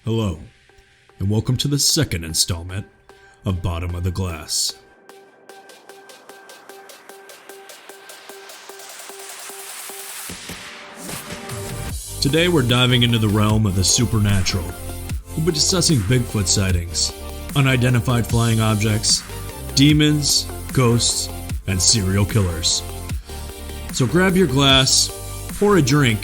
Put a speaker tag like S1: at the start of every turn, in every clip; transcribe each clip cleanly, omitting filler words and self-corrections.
S1: Hello, and welcome to the second installment of Bottom of the Glass. Today we're diving into the realm of the supernatural. We'll be discussing Bigfoot sightings, unidentified flying objects, demons, ghosts, and serial killers. So grab your glass, pour a drink,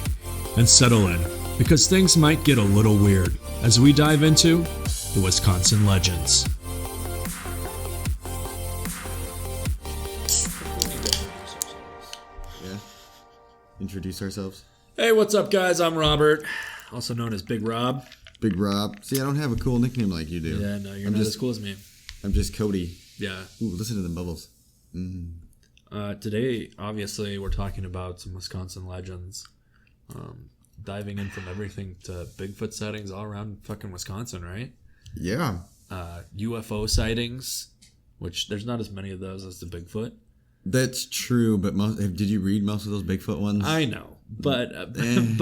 S1: and settle in, because things might get a little weird as we dive into the Wisconsin legends.
S2: Yeah. Introduce ourselves.
S1: Hey, what's up, guys? I'm Robert, also known as Big Rob.
S2: Big Rob. See, I don't have a cool nickname like you do.
S1: Yeah, no, you're not as cool as me.
S2: I'm just Cody.
S1: Yeah.
S2: Ooh, listen to the bubbles.
S1: Today, obviously, we're talking about some Wisconsin legends. Diving in from everything to Bigfoot sightings all around fucking Wisconsin, right?
S2: Yeah.
S1: UFO sightings, which there's not as many of those as the Bigfoot.
S2: That's true, but did you read most of those Bigfoot ones?
S1: I know, but I mean,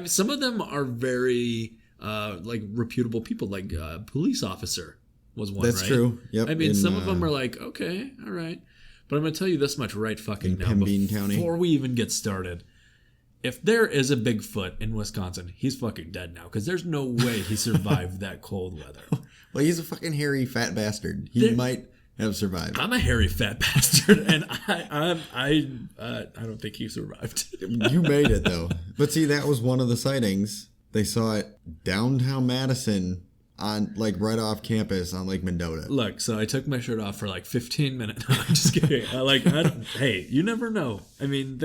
S1: some of them are very like reputable people, like police officer was one.
S2: That's
S1: right?
S2: true. Yep.
S1: I mean, some of them are like, okay, all right, but I'm gonna tell you this much right fucking now
S2: Pembine County.
S1: Before we even get started. If there is a Bigfoot in Wisconsin, he's fucking dead now, because there's no way he survived that cold weather.
S2: Well, he's a fucking hairy fat bastard. He might have survived.
S1: I'm a hairy fat bastard, and I don't think he survived.
S2: You made it though. But see, that was one of the sightings. They saw it downtown Madison on like right off campus on Lake Mendota.
S1: Look, so I took my shirt off for like 15 minutes. No, I'm just kidding. Hey, you never know. I mean,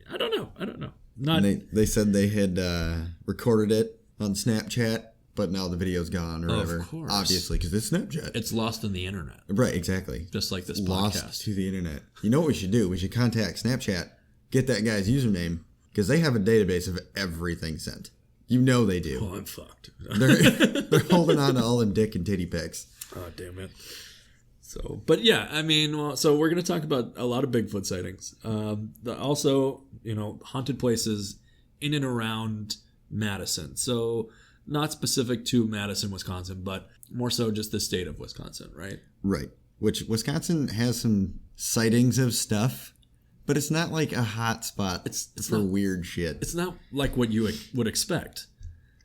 S1: I don't know. Not.
S2: They said they had recorded it on Snapchat, but now the video's gone or whatever.
S1: Of course.
S2: Obviously, because it's Snapchat.
S1: It's lost in the internet.
S2: Right, exactly.
S1: Just like this
S2: Lost
S1: podcast.
S2: to the internet. You know what we should do? We should contact Snapchat, get that guy's username, because they have a database of everything sent. You know they do.
S1: Oh, I'm fucked.
S2: They're holding on to all them dick and titty pics.
S1: Oh, damn it. So, but yeah, I mean, so we're going to talk about a lot of Bigfoot sightings. Also, haunted places in and around Madison. So, not specific to Madison, Wisconsin, but more so just the state of Wisconsin, right?
S2: Right. Which Wisconsin has some sightings of stuff, but it's not like a hot spot it's for not, weird shit.
S1: It's not like what you would expect.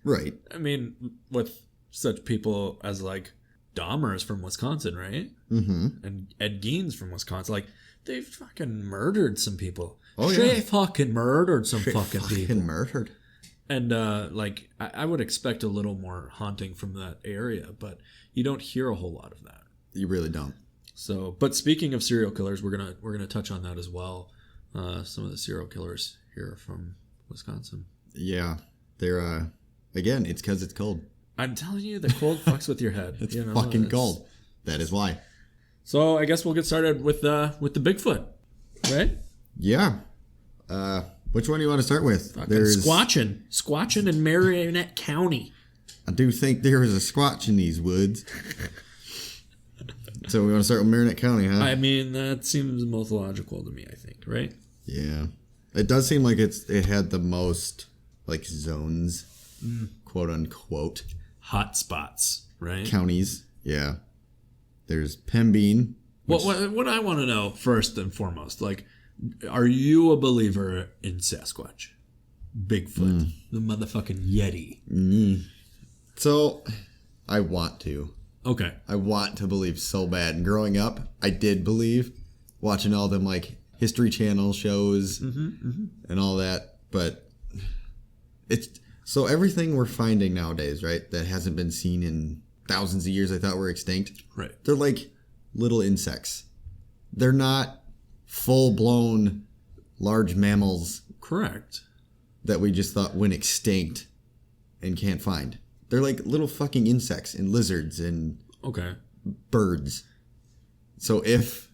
S2: Right.
S1: I mean, with such people as like Dahmer's from Wisconsin, right?
S2: Mm-hmm.
S1: And Ed Gein's from Wisconsin. Like, they fucking murdered some people.
S2: Oh, yeah.
S1: They fucking murdered some fucking people.
S2: Murdered.
S1: And, I would expect a little more haunting from that area, but you don't hear a whole lot of that.
S2: You really don't.
S1: So, but speaking of serial killers, we're gonna touch on that as well. Some of the serial killers here from Wisconsin.
S2: Yeah. They're, again, it's because it's cold.
S1: I'm telling you, the cold fucks with your head.
S2: It's fucking cold. That is why.
S1: So I guess we'll get started with the Bigfoot, right?
S2: Yeah. Which one do you want to start with?
S1: There's Squatching in Marinette County.
S2: I do think there is a squatch in these woods. So we want to start with Marinette County, huh?
S1: I mean, that seems most logical to me, I think, right?
S2: Yeah. It does seem like it had the most like zones, quote unquote.
S1: Hot spots, right?
S2: Counties, yeah. There's Pembine.
S1: What I want to know first and foremost, like, are you a believer in Sasquatch, Bigfoot, the motherfucking Yeti?
S2: So, I want to.
S1: Okay.
S2: I want to believe so bad. And growing up, I did believe, watching all them like History Channel shows and all that. But it's so everything we're finding nowadays, right, that hasn't been seen in thousands of years, I thought were extinct.
S1: Right.
S2: They're like little insects. They're not full-blown large mammals.
S1: Correct.
S2: That we just thought went extinct and can't find. They're like little fucking insects and lizards and birds. So if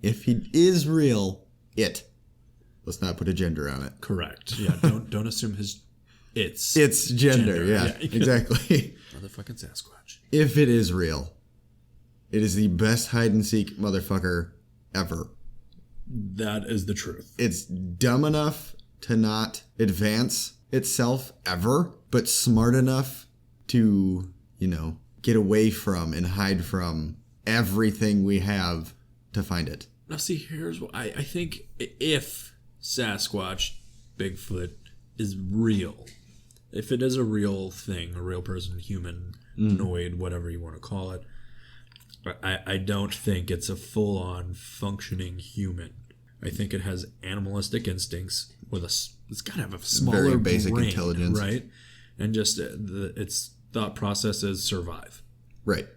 S2: he is real, let's not put a gender on it.
S1: Correct. Yeah. Don't assume it's
S2: gender. Yeah, exactly.
S1: Motherfucking Sasquatch.
S2: If it is real, it is the best hide and seek motherfucker ever.
S1: That is the truth.
S2: It's dumb enough to not advance itself ever. but smart enough to, get away from and hide from everything we have to find it.
S1: Now, see, here's what I think. If Sasquatch, Bigfoot is real, if it is a real thing, a real person, humanoid, whatever you want to call it, I don't think it's a full-on functioning human. I think it has animalistic instincts with it's got to have a smaller
S2: very basic
S1: brain,
S2: intelligence,
S1: right? And just its thought process is survive.
S2: Right.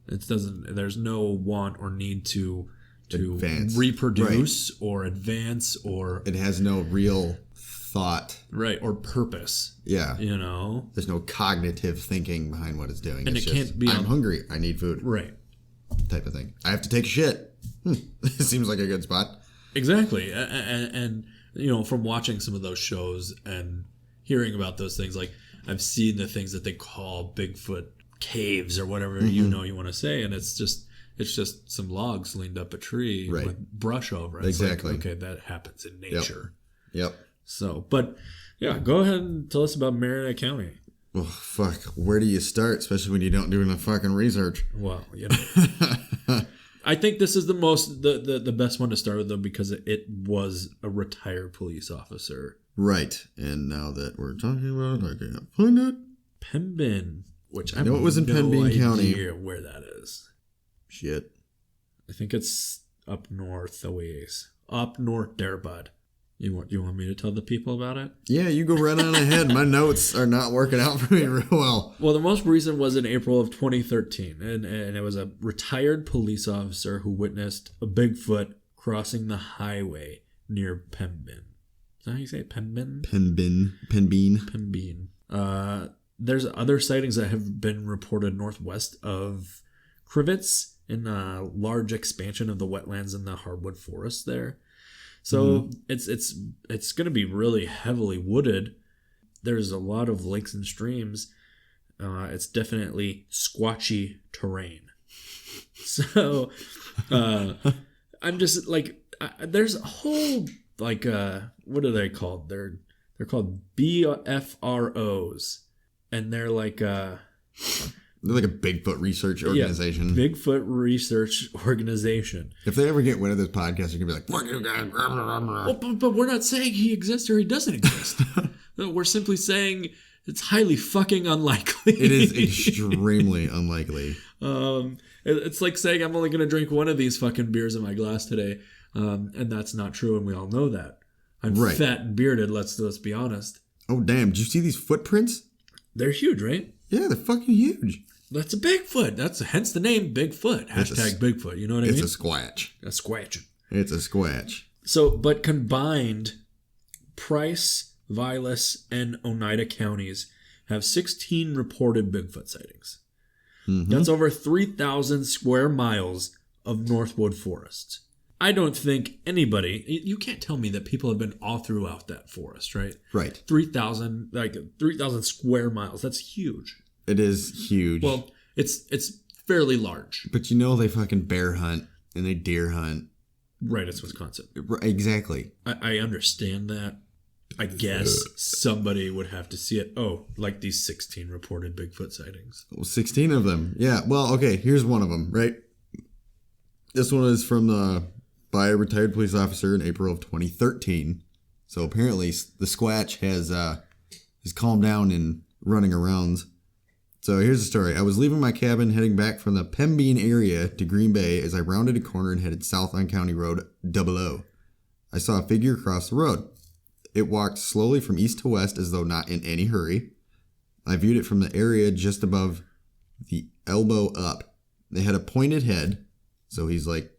S1: It doesn't. There's no want or need to
S2: advance,
S1: reproduce, or advance, or
S2: it has no real thought,
S1: right, or purpose.
S2: Yeah,
S1: there's
S2: no cognitive thinking behind what it's doing,
S1: and
S2: it's
S1: it
S2: just,
S1: can't be.
S2: I'm hungry. I need food.
S1: Right.
S2: Type of thing. I have to take a shit. It seems like a good spot.
S1: Exactly, and from watching some of those shows and hearing about those things, like I've seen the things that they call Bigfoot caves or whatever you want to say, and it's just some logs leaned up a tree with brush over it.
S2: Exactly.
S1: It's like, okay, that happens in nature.
S2: Yep.
S1: So, but yeah, go ahead and tell us about Marinette County.
S2: Well, fuck. Where do you start, especially when you don't do enough fucking research?
S1: Well, I think this is the best one to start with, though, because it was a retired police officer.
S2: Right. And now that we're talking about it, I can't find it.
S1: Pembine, which I
S2: know it was in Pembine County.
S1: Where that is.
S2: Shit.
S1: I think it's up north a ways. Up north there, bud. You want me to tell the people about it?
S2: Yeah, you go right on ahead. My notes are not working out for me real well.
S1: Well, the most recent was in April of 2013, and it was a retired police officer who witnessed a Bigfoot crossing the highway near Pembine. Is that how you say it? Pembine? Pembine. There's other sightings that have been reported northwest of Crivets in a large expansion of the wetlands in the hardwood forest there. So it's going to be really heavily wooded. There's a lot of lakes and streams. It's definitely squatchy terrain. So I'm just like, there's a whole what are they called? They're called BFROs, and they're like
S2: they're like a Bigfoot research organization.
S1: Yeah, Bigfoot research organization.
S2: If they ever get wind of this podcast, they're going to be like, fuck you guys.
S1: Well, but we're not saying he exists or he doesn't exist. We're simply saying it's highly fucking unlikely.
S2: It is extremely unlikely.
S1: It's like saying I'm only going to drink one of these fucking beers in my glass today. And that's not true, and we all know that. I'm fat and bearded, let's be honest.
S2: Oh, damn. Did you see these footprints?
S1: They're huge, right?
S2: Yeah, they're fucking huge.
S1: That's a Bigfoot. That's hence the name Bigfoot. Hashtag Bigfoot. You know what I mean?
S2: It's a squatch.
S1: A squatch.
S2: It's a squatch.
S1: So, but combined, Price, Vilas, and Oneida counties have 16 reported Bigfoot sightings. Mm-hmm. That's over 3,000 square miles of Northwood forests. I don't think anybody, you can't tell me that people have been all throughout that forest, right?
S2: Right.
S1: 3,000 square miles. That's huge.
S2: It is huge.
S1: Well, it's fairly large.
S2: But they fucking bear hunt and they deer hunt.
S1: Right, it's Wisconsin.
S2: Exactly.
S1: I understand that. I guess somebody would have to see it. Oh, like these 16 reported Bigfoot sightings.
S2: Well, 16 of them. Yeah. Well, okay, here's one of them, right? This one is by a retired police officer in April of 2013. So apparently the Squatch has calmed down in running arounds. So here's the story. I was leaving my cabin heading back from the Pembine area to Green Bay as I rounded a corner and headed south on County Road 00. I saw a figure cross the road. It walked slowly from east to west as though not in any hurry. I viewed it from the area just above the elbow up. They had a pointed head, so he's like,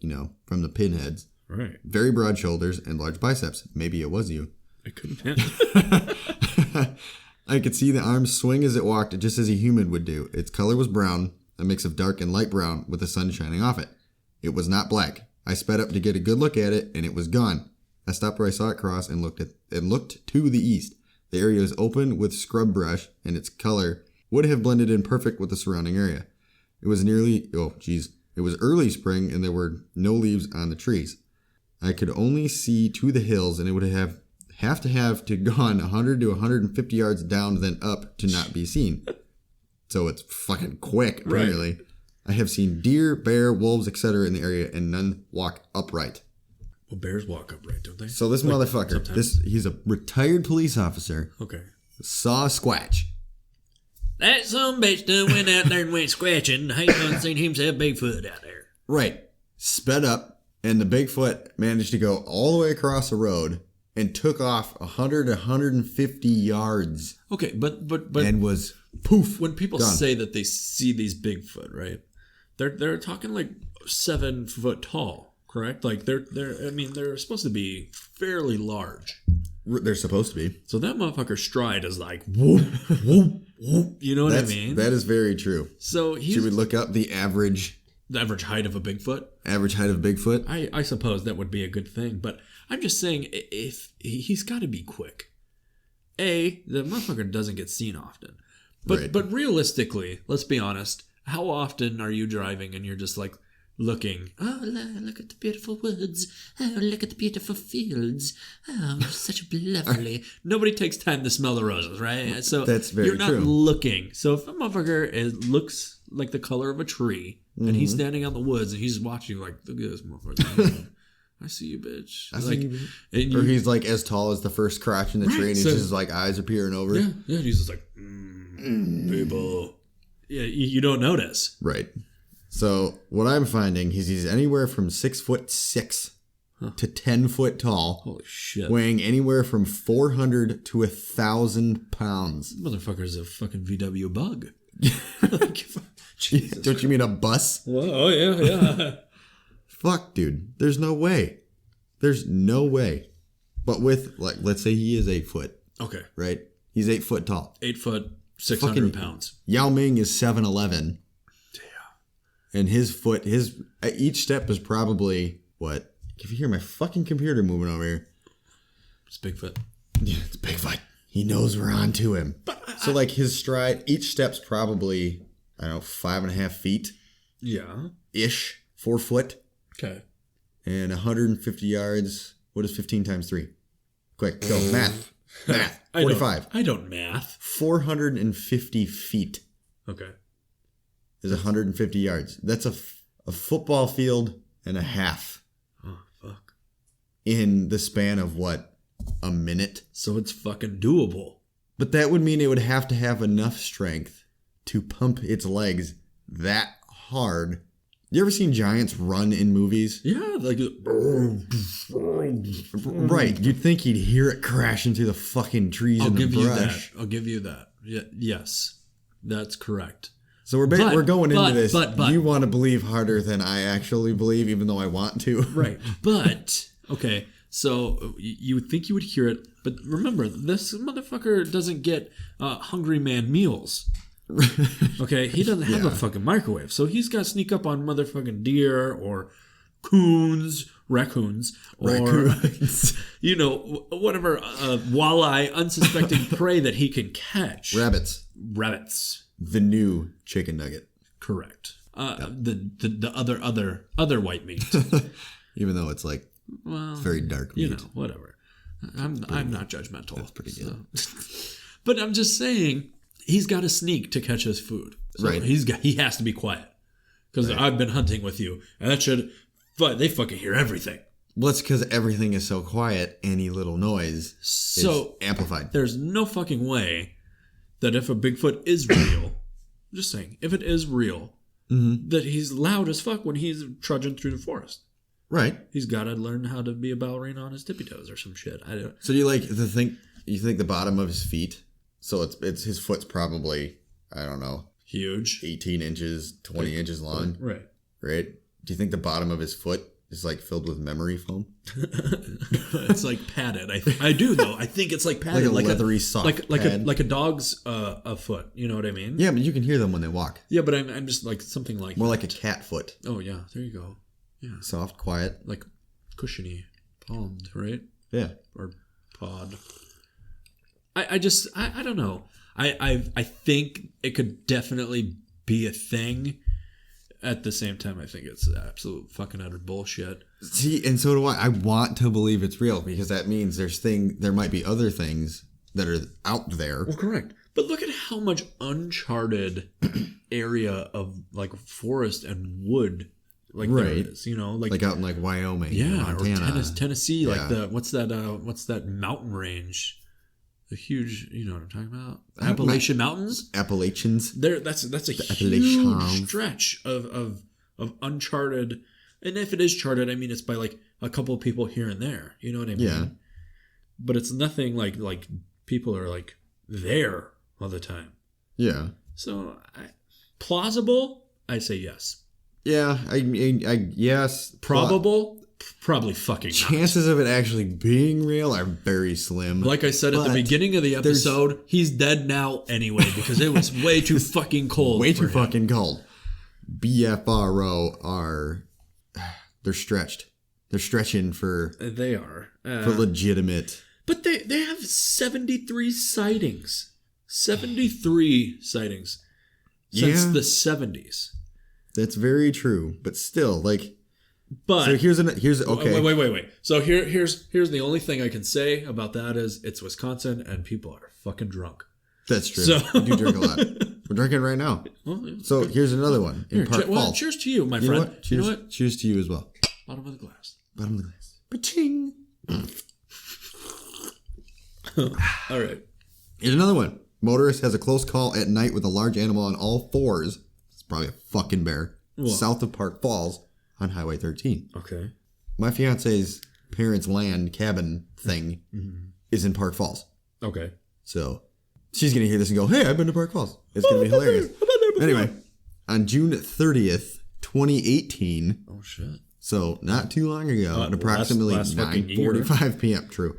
S2: from the pinheads.
S1: Right.
S2: Very broad shoulders and large biceps. Maybe it was you.
S1: It could have been.
S2: I could see the arms swing as it walked, just as a human would do. Its color was brown, a mix of dark and light brown with the sun shining off it. It was not black. I sped up to get a good look at it, and it was gone. I stopped where I saw it cross and looked to the east. The area was open with scrub brush, and its color would have blended in perfect with the surrounding area. It was it was early spring, and there were no leaves on the trees. I could only see to the hills, and it would have have to gone 100 to 150 yards down, then up to not be seen. So it's fucking quick, apparently. Right. I have seen deer, bear, wolves, etc. in the area, and none walk upright.
S1: Well, bears walk upright, don't they?
S2: So this motherfucker, he's a retired police officer.
S1: Okay.
S2: Saw a squatch.
S1: That sumbitch done went out there and went squatching. He done seen himself Bigfoot out there.
S2: Right. Sped up, and the Bigfoot managed to go all the way across the road and took off 100 to 150 yards.
S1: Okay, but
S2: and was poof.
S1: When people
S2: gone.
S1: say that they see these Bigfoot, right? They're talking like 7 foot tall, correct? Like they're supposed to be fairly large.
S2: They're supposed to be.
S1: So that motherfucker's stride is like whoop, whoop, whoop. You know what I mean?
S2: That is very true.
S1: So
S2: should we look up the average
S1: height of a Bigfoot?
S2: Average height of Bigfoot?
S1: I suppose that would be a good thing, but I'm just saying if he's got to be quick. The motherfucker doesn't get seen often. But realistically, let's be honest, how often are you driving and you're just like looking, oh, look at the beautiful woods, oh, look at the beautiful fields, oh, such a lovely. Nobody takes time to smell the roses, right? So
S2: that's very
S1: you're not
S2: true.
S1: looking. So if a motherfucker looks like the color of a tree, and he's standing out in the woods and he's watching like, look at this motherfucker. I see you, bitch.
S2: I see you, bitch. Or he's like as tall as the first crotch in the tree, and he's just like eyes are peering over.
S1: Yeah, he's just like, people. Yeah, you don't notice.
S2: Right. So what I'm finding is he's anywhere from 6'6" to 10 foot tall.
S1: Holy shit.
S2: Weighing anywhere from 400 to 1,000 pounds.
S1: Motherfucker's a fucking VW bug.
S2: Jesus Don't you mean a bus?
S1: Well, oh yeah.
S2: Fuck, dude. There's no way. There's no way. But with, like, let's say he is 8 foot.
S1: Okay.
S2: Right? He's 8 foot tall.
S1: 8 foot, 600 pounds.
S2: Yao Ming is 7'11". Damn. And each step is probably, what? If you hear my fucking computer moving over here.
S1: It's Bigfoot.
S2: Yeah, it's Bigfoot. He knows we're on to him. So, like, his stride, each step's probably, I don't know, 5.5 feet.
S1: Yeah.
S2: Ish. 4 foot.
S1: Okay.
S2: And 150 yards. What is 15 times 3? Quick, go. Math. 45.
S1: I don't math.
S2: 450 feet.
S1: Okay.
S2: Is 150 yards. That's a football field and a half.
S1: Oh, fuck.
S2: In the span of, what, a minute?
S1: So it's fucking doable.
S2: But that would mean it would have to have enough strength to pump its legs that hard. You ever seen giants run in movies?
S1: Yeah, like
S2: right. You'd think he'd hear it crash into the fucking trees and the brush.
S1: I'll give you that. Yeah, yes, that's correct.
S2: So we're going into this.
S1: But
S2: you want to believe harder than I actually believe, even though I want to.
S1: Right. But okay. So you would think you would hear it, but remember, this motherfucker doesn't get Hungry Man meals. Okay, he doesn't have a fucking microwave, so he's got to sneak up on motherfucking deer or raccoons, or whatever walleye, unsuspecting prey that he can catch.
S2: Rabbits. The new chicken nugget.
S1: Correct. The other white meat.
S2: Even though it's like. Well, it's very dark meat.
S1: Whatever. I'm not judgmental.
S2: That's pretty good.
S1: But I'm just saying, he's got to sneak to catch his food. So
S2: right.
S1: He has to be quiet. Because I've been hunting with you, and they fucking hear everything.
S2: Well, it's because everything is so quiet, any little noise is amplified.
S1: There's no fucking way that if a Bigfoot is real, I'm just saying, if it is real, that he's loud as fuck when he's trudging through the forest.
S2: Right.
S1: He's got to learn how to be a ballerina on his tippy toes or some shit.
S2: So do you think the bottom of his feet? So it's his foot's probably, I don't know,
S1: huge,
S2: 18 inches, 20 inches long.
S1: Right.
S2: Right. Do you think the bottom of his foot is like filled with memory foam?
S1: It's like padded. I do though. I think it's like padded,
S2: like a leathery soft pad.
S1: like a dog's a foot. You know what I mean?
S2: Yeah, but you can hear them when they walk.
S1: Yeah, but I'm just like something like
S2: more
S1: that.
S2: like a cat foot.
S1: Oh yeah, there you go. Yeah.
S2: Soft, quiet.
S1: Like cushiony, palmed, right?
S2: Yeah.
S1: Or pod. I don't know. I think it could definitely be a thing. at the same time, I think it's absolute fucking utter bullshit.
S2: See, and so do I. I want to believe it's real because that means there might be other things that are out there.
S1: Well, correct. But look at how much uncharted area of like forest and wood, like there is, like
S2: out in like Wyoming,
S1: Montana, or Tennessee,
S2: Yeah.
S1: like what's that mountain range? The huge, you know what I'm talking about? Appalachian Mountains.
S2: Appalachians.
S1: That's a huge stretch of uncharted, and if it is charted, I mean it's by like a couple of people here and there. You know what I mean?
S2: Yeah.
S1: But it's nothing like people are like there all the time.
S2: Yeah.
S1: So plausible? I say yes.
S2: Yeah. I yes.
S1: Probable? Probably fucking not.
S2: Chances of it actually being real are very slim.
S1: Like I said at the beginning of the episode, he's dead now anyway because it was way too fucking cold.
S2: Way too fucking cold. BFRO they're stretched. They're stretching for legitimate.
S1: But they have 73 sightings. 73 sightings since the 70s.
S2: That's very true, but still, like.
S1: But
S2: so here's okay.
S1: Wait. So here's the only thing I can say about that is it's Wisconsin and people are fucking drunk.
S2: That's true.
S1: So,
S2: we do drink a lot. We're drinking right now.
S1: Well,
S2: so here's another one in Park Falls.
S1: Cheers to you, my friend.
S2: Know what? Cheers, you know what? Cheers to you as well.
S1: Bottom of the glass.
S2: Bottom of the glass. Ba-ching.
S1: All right.
S2: Here's another one. Motorist has a close call at night with a large animal on all fours. It's probably a fucking bear. What? South of Park Falls on Highway 13.
S1: Okay.
S2: My fiance's parents' land cabin thing is in Park Falls.
S1: Okay.
S2: So she's going to hear this and go, hey, I've been to Park Falls. It's going to be hilarious. Anyway, on June 30th, 2018.
S1: Oh, shit.
S2: So not too long ago, at approximately 9:45 p.m. True.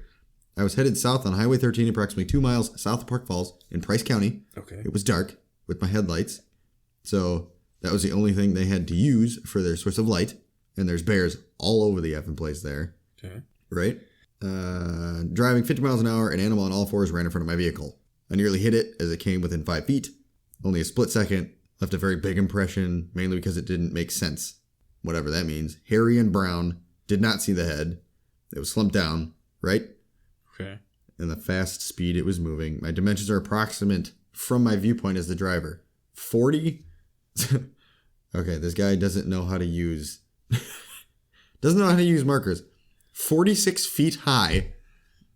S2: I was headed south on Highway 13, approximately 2 miles south of Park Falls in Price County.
S1: Okay.
S2: It was dark with my headlights. So that was the only thing they had to use for their source of light. And there's bears all over the effing place there.
S1: Okay.
S2: Right? Driving 50 miles an hour, an animal on all fours ran in front of my vehicle. I nearly hit it as it came within 5 feet. Only a split second. Left a very big impression, mainly because it didn't make sense. Whatever that means. Hairy and brown. Did not see the head. It was slumped down. Right?
S1: Okay.
S2: And the fast speed it was moving. My dimensions are approximate from my viewpoint as the driver. 40? Okay, this guy doesn't know how to use markers. 46 feet high.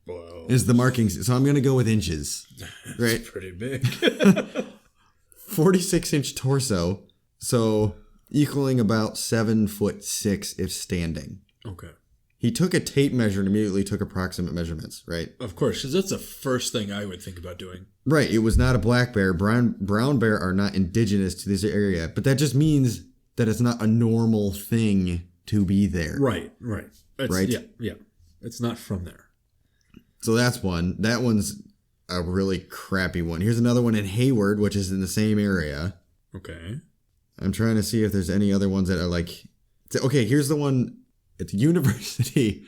S1: Whoa.
S2: Is the markings. So I'm going to go with inches. Right?
S1: That's pretty big.
S2: 46-inch torso. So equaling about 7'6" if standing.
S1: Okay.
S2: He took a tape measure and immediately took approximate measurements, right?
S1: Of course, because that's the first thing I would think about doing.
S2: Right. It was not a black bear. Brown bear are not indigenous to this area, but that just means that it's not a normal thing to be there.
S1: Right.
S2: Right?
S1: Yeah. It's not from there.
S2: So that's one. That one's a really crappy one. Here's another one in Hayward, which is in the same area.
S1: Okay.
S2: I'm trying to see if there's any other ones that are like... Okay, here's the one at the university,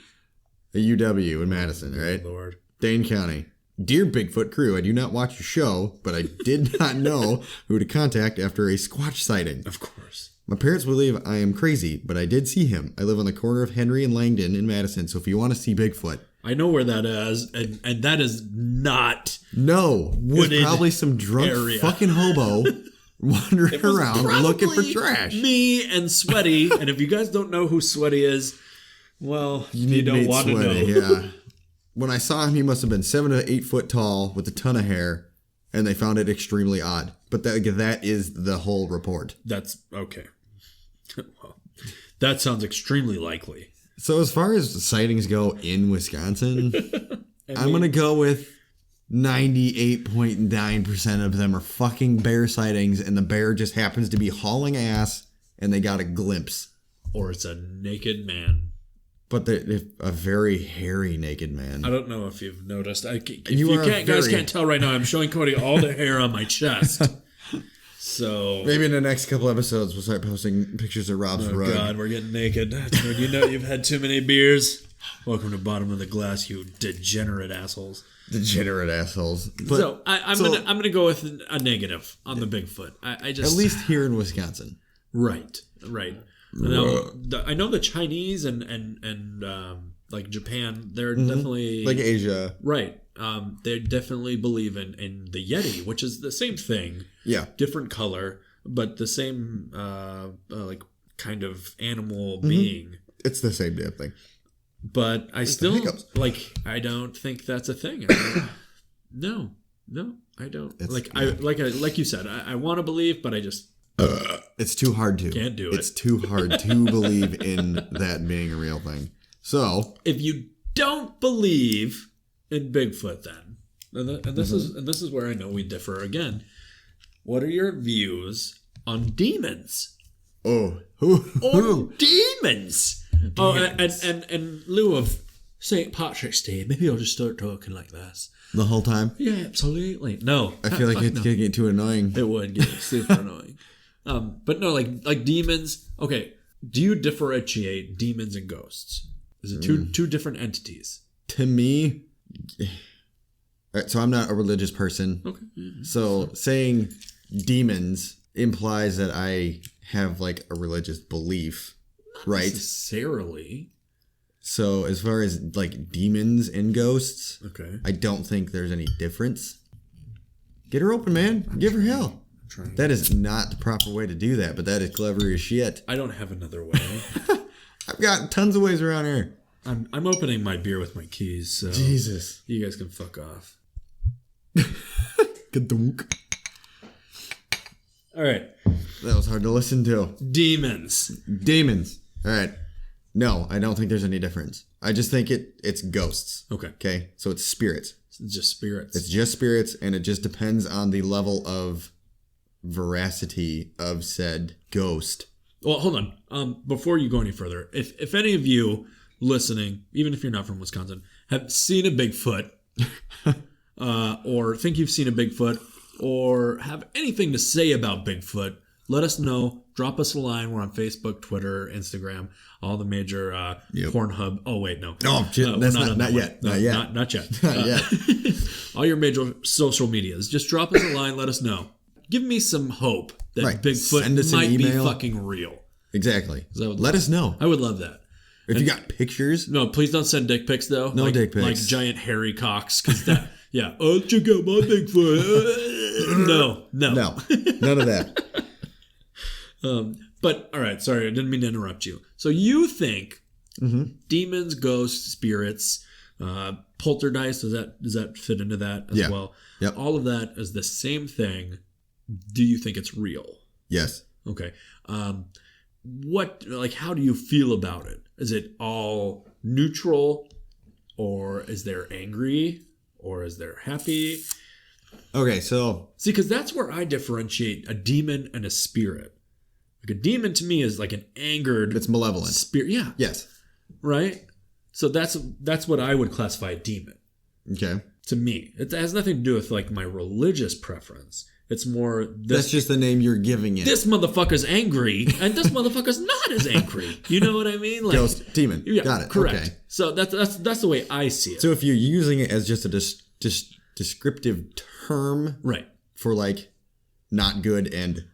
S2: at UW in Madison, right?
S1: Lord.
S2: Dane County. Dear Bigfoot crew, I do not watch your show, but I did not know who to contact after a Squatch sighting.
S1: Of course.
S2: My parents believe I am crazy, but I did see him. I live on the corner of Henry and Langdon in Madison, so if you want to see Bigfoot...
S1: I know where that is, and that is not...
S2: No. It's probably some drunk fucking hobo wandering around looking for trash.
S1: Me and Sweaty, and if you guys don't know who Sweaty is, well, you don't want to know.
S2: Yeah. When I saw him, he must have been 7 to 8 foot tall with a ton of hair, and they found it extremely odd. But that is the whole report.
S1: That's okay. Well, that sounds extremely likely.
S2: So as far as sightings go in Wisconsin, I'm going to go with 98.9% of them are fucking bear sightings, and the bear just happens to be hauling ass, and they got a glimpse.
S1: Or it's a naked man.
S2: But they're a very hairy naked man.
S1: I don't know if you've noticed. Guys can't tell right now, I'm showing Cody all the hair on my chest. So
S2: maybe in the next couple episodes we'll start posting pictures of Rob's rug. Oh
S1: God, we're getting naked. When you know you've had too many beers. Welcome to Bottom of the Glass, you degenerate assholes.
S2: Degenerate assholes. But,
S1: so I'm gonna go with a negative on the Bigfoot. I just
S2: at least here in Wisconsin.
S1: Right. Now, I know the Chinese and like Japan, they're definitely
S2: like Asia.
S1: Right. They definitely believe in the Yeti, which is the same thing.
S2: Yeah.
S1: Different color, but the same like kind of animal being.
S2: It's the same damn thing.
S1: But I still I don't think that's a thing. No, I don't. Like you said, I want to believe, but I just
S2: it's too hard to.
S1: Can't do it.
S2: It's too hard to believe in that being a real thing. So
S1: if you don't believe in Bigfoot, then and this is where I know we differ again. What are your views on demons?
S2: Who?
S1: Demons. Oh, and in lieu of St. Patrick's Day, maybe I'll just start talking like this.
S2: The whole time?
S1: Yeah, absolutely. No.
S2: I feel like it's going to get too annoying.
S1: It would get super annoying. But no, like demons. Okay, do you differentiate demons and ghosts? Is it two different entities?
S2: To me, so I'm not a religious person.
S1: Okay.
S2: So saying demons implies that I have like a religious belief. Right.
S1: Necessarily.
S2: So as far as like demons and ghosts,
S1: okay,
S2: I don't think there's any difference. Get her open, man. Give her hell. That is not the proper way to do that, but that is clever as shit.
S1: I don't have another way.
S2: I've got tons of ways around here.
S1: I'm opening my beer with my keys, so
S2: Jesus.
S1: You guys can fuck off.
S2: Gadunk.
S1: All right.
S2: That was hard to listen to.
S1: Demons.
S2: All right. No, I don't think there's any difference. I just think it's ghosts. Okay. So it's spirits.
S1: It's just spirits.
S2: It's just spirits, and it just depends on the level of veracity of said ghost.
S1: Well, hold on. Before you go any further, if any of you listening, even if you're not from Wisconsin, have seen a Bigfoot, or think you've seen a Bigfoot, or have anything to say about Bigfoot, let us know. Drop us a line. We're on Facebook, Twitter, Instagram, all the major Pornhub. Oh, wait, no.
S2: Oh, shit. That's not yet. Not yet.
S1: Not yet.
S2: Not yet.
S1: All your major social medias. Just drop us a line. Let us know. Give me some hope that Bigfoot might be fucking real.
S2: Exactly. Let us know.
S1: I would love that.
S2: If you got pictures.
S1: No, please don't send dick pics, though.
S2: No dick pics.
S1: Like giant hairy cocks. Because that, yeah. Oh, check out my Bigfoot. No. None
S2: of that.
S1: But all right, sorry, I didn't mean to interrupt you. So you think demons, ghosts, spirits, poltergeist, does that fit into that as well?
S2: Yep.
S1: All of that is the same thing. Do you think it's real?
S2: Yes.
S1: Okay. How do you feel about it? Is it all neutral, or is there angry, or is there happy?
S2: Okay, so
S1: see, because that's where I differentiate a demon and a spirit. Like a demon to me is like an angered.
S2: It's malevolent.
S1: Spirit. Yeah.
S2: Yes.
S1: Right? So that's what I would classify a demon.
S2: Okay.
S1: To me. It has nothing to do with like my religious preference. It's more
S2: that's just the name you're giving it.
S1: This motherfucker's angry and this motherfucker's not as angry. You know what I mean? Like
S2: ghost, demon. Yeah, got it.
S1: Correct.
S2: Okay.
S1: So that's the way I see it.
S2: So if you're using it as just a descriptive term,
S1: right,
S2: for like not good and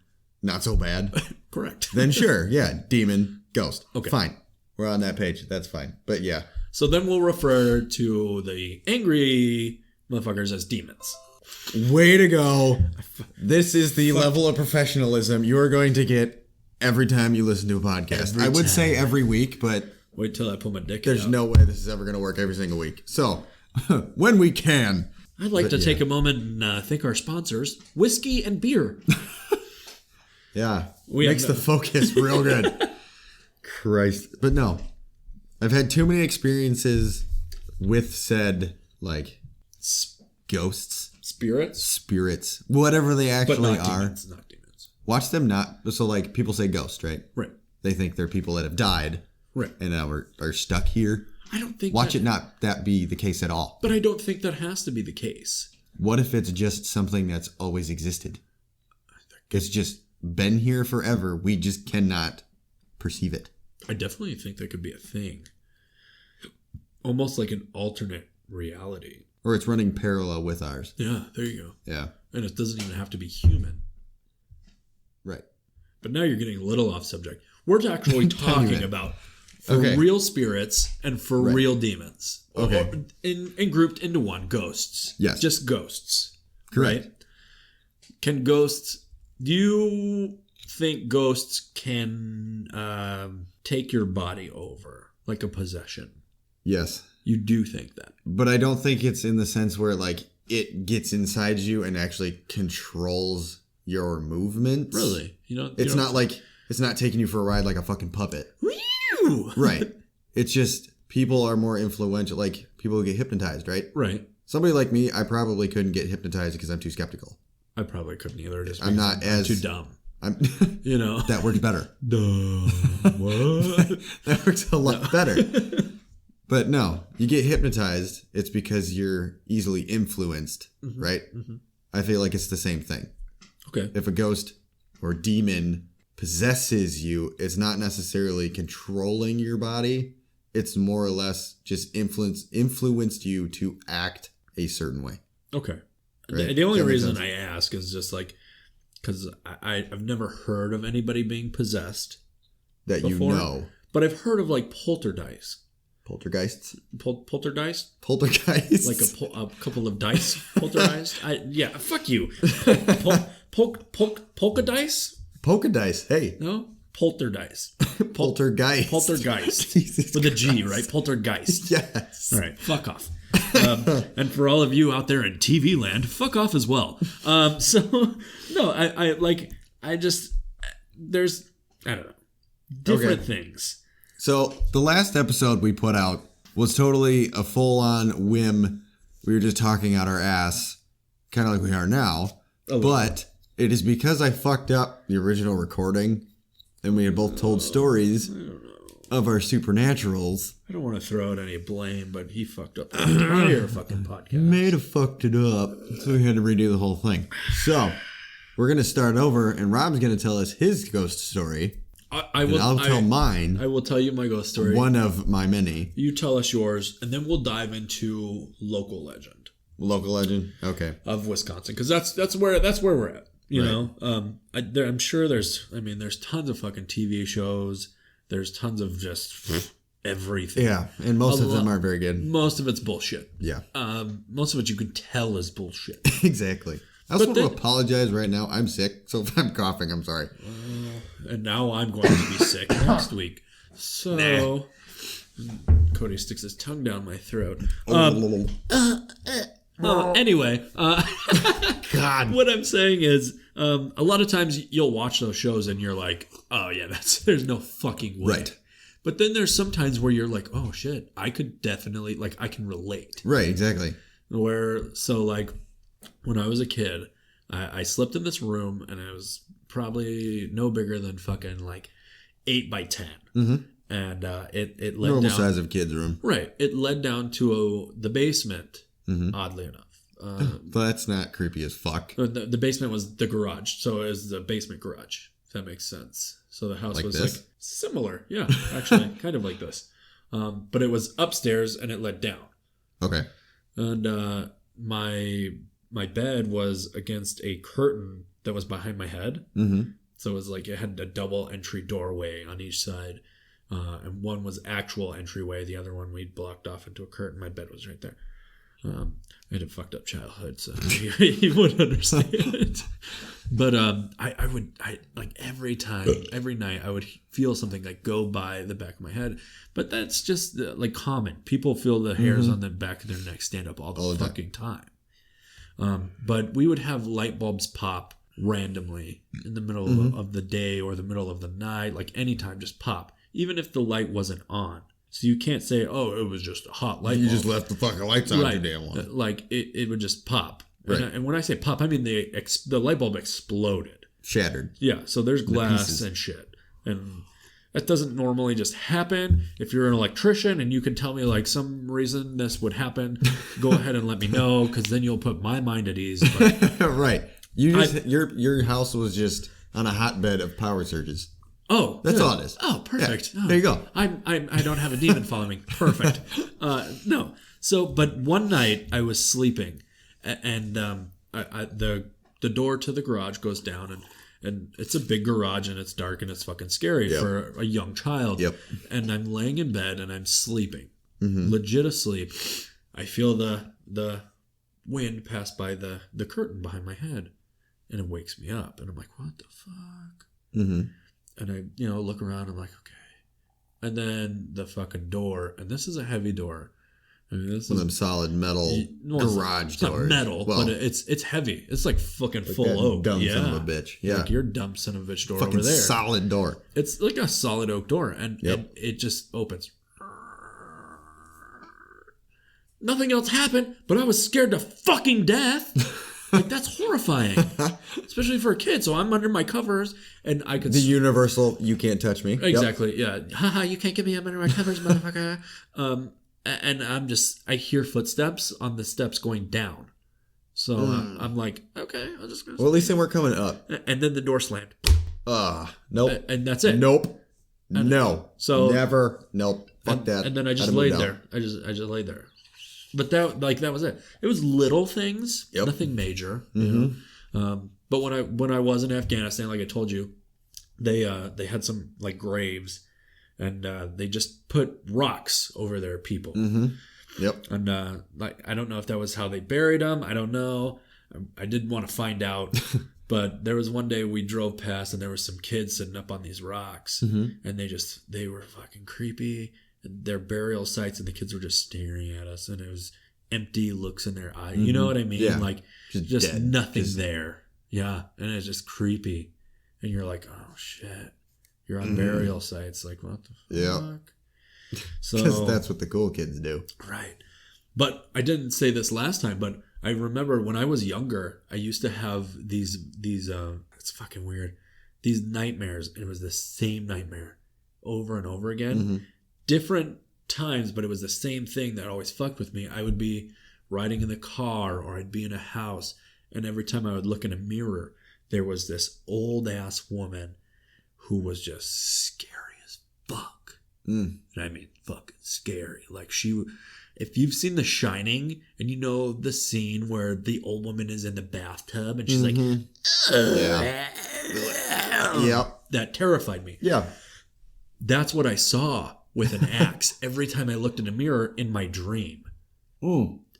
S2: not so bad.
S1: Correct.
S2: Then sure, yeah, demon, ghost.
S1: Okay.
S2: Fine. We're on that page. That's fine. But yeah.
S1: So then we'll refer to the angry motherfuckers as demons.
S2: Way to go. This is the level of professionalism you are going to get every time you listen to a podcast. I would say every week, but
S1: wait till I pull my dick out.
S2: There's no way this is ever going to work every single week. So, when we can.
S1: I'd like to take a moment and thank our sponsors, whiskey and beer.
S2: Yeah. Makes the focus real good. Christ. But no. I've had too many experiences with said, like, ghosts. Spirits. Whatever they actually are.
S1: Demons, not demons.
S2: Watch them not. So, like, people say ghosts, right?
S1: Right.
S2: They think they're people that have died.
S1: Right.
S2: And are stuck here.
S1: I don't think
S2: Watch it not that be the case at all.
S1: But I don't think that has to be the case.
S2: What if it's just something that's always existed? It's just been here forever. We just cannot perceive it.
S1: I definitely think that could be a thing. Almost like an alternate reality.
S2: Or it's running parallel with ours.
S1: Yeah, there you go.
S2: Yeah.
S1: And it doesn't even have to be human.
S2: Right.
S1: But now you're getting a little off subject. We're actually talking about for real spirits and for real demons.
S2: Okay.
S1: And grouped into one, ghosts.
S2: Yes.
S1: Just ghosts.
S2: Correct.
S1: Right? Can ghosts... Do you think ghosts can take your body over? Like a possession?
S2: Yes.
S1: You do think that?
S2: But I don't think it's in the sense where, like, it gets inside you and actually controls your movements.
S1: Really?
S2: It's not like... It's not taking you for a ride like a fucking puppet.
S1: Whew!
S2: Right. It's just people are more influential. Like, people who get hypnotized, right?
S1: Right.
S2: Somebody like me, I probably couldn't get hypnotized because I'm too skeptical.
S1: I probably couldn't either. Just
S2: I'm not
S1: I'm too dumb. That
S2: works better.
S1: Duh. What?
S2: That works a lot better. But no, you get hypnotized, it's because you're easily influenced, right? Mm-hmm. I feel like it's the same thing.
S1: Okay.
S2: If a ghost or demon possesses you, it's not necessarily controlling your body. It's more or less just influenced you to act a certain way.
S1: Okay.
S2: Right?
S1: The only reason I ask is just like, because I've never heard of anybody being possessed.
S2: That
S1: before,
S2: you know.
S1: But I've heard of like poltergeists.
S2: Poltergeists?
S1: Poltergeist?
S2: Poltergeists?
S1: Like a couple of dice poltergeist? Fuck you. Polka dice?
S2: Polka dice, hey.
S1: No? Poltergeist.
S2: Poltergeist.
S1: Poltergeist.
S2: Jesus
S1: With
S2: Christ.
S1: a G, right? Poltergeist.
S2: Yes.
S1: All right, fuck off. And for all of you out there in TV land, fuck off as well. There's, I don't know, different things.
S2: So the last episode we put out was totally a full-on whim. We were just talking out our ass, kind of like we are now. But it is because I fucked up the original recording, and we had both told stories of our supernaturals.
S1: I don't want to throw out any blame, but he fucked up the entire fucking podcast.
S2: May have fucked it up, so we had to redo the whole thing. So we're going to start over, and Rob's going to tell us his ghost story. I'll tell mine.
S1: I will tell you my ghost story.
S2: One of my many.
S1: You tell us yours, and then we'll dive into local legend.
S2: Local legend? Okay.
S1: Of Wisconsin, because that's where we're at. You know, I'm sure there's tons of fucking TV shows. There's tons of just everything.
S2: Yeah, and most of them aren't very good.
S1: Most of it's bullshit.
S2: Yeah.
S1: Most of it you can tell is bullshit.
S2: Exactly. I also want to apologize right now. I'm sick, so if I'm coughing, I'm sorry.
S1: And now I'm going to be sick next week. So, Cody sticks his tongue down my throat. Anyway,
S2: God.
S1: What I'm saying is, a lot of times you'll watch those shows and you're like, oh yeah, there's no fucking way.
S2: Right.
S1: But then there's sometimes where you're like, oh shit, I could definitely, like, I can relate.
S2: Right, exactly.
S1: When I was a kid, I slept in this room and it was probably no bigger than fucking like 8 by 10. Mm-hmm. And it led
S2: normal
S1: down,
S2: size of kid's room.
S1: Right. It led down to the basement, oddly enough.
S2: That's not creepy as fuck.
S1: The basement was the garage. So it was the basement garage, if that makes sense. So the house
S2: like
S1: was
S2: this?
S1: like similar. Yeah, actually, kind of like this. But it was upstairs and it led down.
S2: Okay.
S1: And my bed was against a curtain that was behind my head. Mm-hmm. So it was like it had a double entry doorway on each side. And one was actual entryway. The other one we blocked off into a curtain. My bed was right there. I had a fucked up childhood, so you wouldn't understand. But I would like every night I would feel something like go by the back of my head. But that's just like common. People feel the hairs on the back of their neck stand up all the fucking time. But we would have light bulbs pop randomly in the middle of the day or the middle of the night, like anytime, just pop, even if the light wasn't on. So you can't say, oh, it was just a hot light bulb.
S2: You just left the fucking lights on too damn long.
S1: Like, it would just pop.
S2: Right.
S1: And when I say pop, I mean the light bulb exploded.
S2: Shattered.
S1: Yeah, so there's glass and shit. And that doesn't normally just happen. If you're an electrician and you can tell me, like, some reason this would happen, go ahead and let me know, because then you'll put my mind at ease. But
S2: right. Your house was just on a hotbed of power surges.
S1: Oh,
S2: that's all it is.
S1: Oh, perfect.
S2: Yeah, there you go.
S1: I don't have a demon following me. Perfect. No. So, but one night I was sleeping, and the the door to the garage goes down, and it's a big garage, and it's dark, and it's fucking scary for a young child.
S2: Yep.
S1: And I'm laying in bed, and I'm sleeping. Legit asleep. I feel the wind pass by the curtain behind my head, and it wakes me up, and I'm like, what the fuck? And I look around, I'm like, okay. And then the fucking door, and this is a heavy door. I mean, this
S2: one of them solid metal garage
S1: it's
S2: doors.
S1: Not metal, but it's heavy. It's like fucking
S2: like
S1: full oak.
S2: Dumb son of a bitch. Yeah.
S1: Like your dumb son of a bitch door
S2: fucking
S1: over there.
S2: Solid door.
S1: It's like a solid oak door, and it just opens. Nothing else happened, but I was scared to fucking death. Like, that's horrifying. Especially for a kid. So I'm under my covers, and I could...
S2: The universal, you can't touch me.
S1: Exactly, yeah. Haha, you can't get me. I'm under my covers, motherfucker. And I hear footsteps on the steps going down. So I'm like, okay, I'll just go.
S2: Well, at least they weren't coming up.
S1: And then the door slammed.
S2: Nope.
S1: And that's it.
S2: Nope.
S1: And
S2: no.
S1: So
S2: never. Nope. Fuck that.
S1: And then I just laid there. I just laid there. But that was it. It was little things, nothing major. You know? But when I was in Afghanistan, like I told you, they had some like graves, and they just put rocks over their people.
S2: Yep.
S1: And like I don't know if that was how they buried them. I don't know. I didn't want to find out. But there was one day we drove past, and there were some kids sitting up on these rocks, and they were fucking creepy. Their burial sites, and the kids were just staring at us, and it was empty looks in their eyes. You know what I mean?
S2: Yeah.
S1: Like just nothing there. Yeah. And it's just creepy. And you're like, oh shit. You're on burial sites. Like, what the fuck? So
S2: because that's what the cool kids do.
S1: Right. But I didn't say this last time, but I remember when I was younger, I used to have these it's fucking weird. These nightmares, and it was the same nightmare over and over again. Different times, but it was the same thing that always fucked with me. I would be riding in the car, or I'd be in a house, and every time I would look in a mirror, there was this old ass woman who was just scary as fuck. And I mean fucking scary. Like if you've seen The Shining, and you know the scene where the old woman is in the bathtub and she's like, that terrified me.
S2: Yeah.
S1: That's what I saw with an axe every time I looked in a mirror in my dream.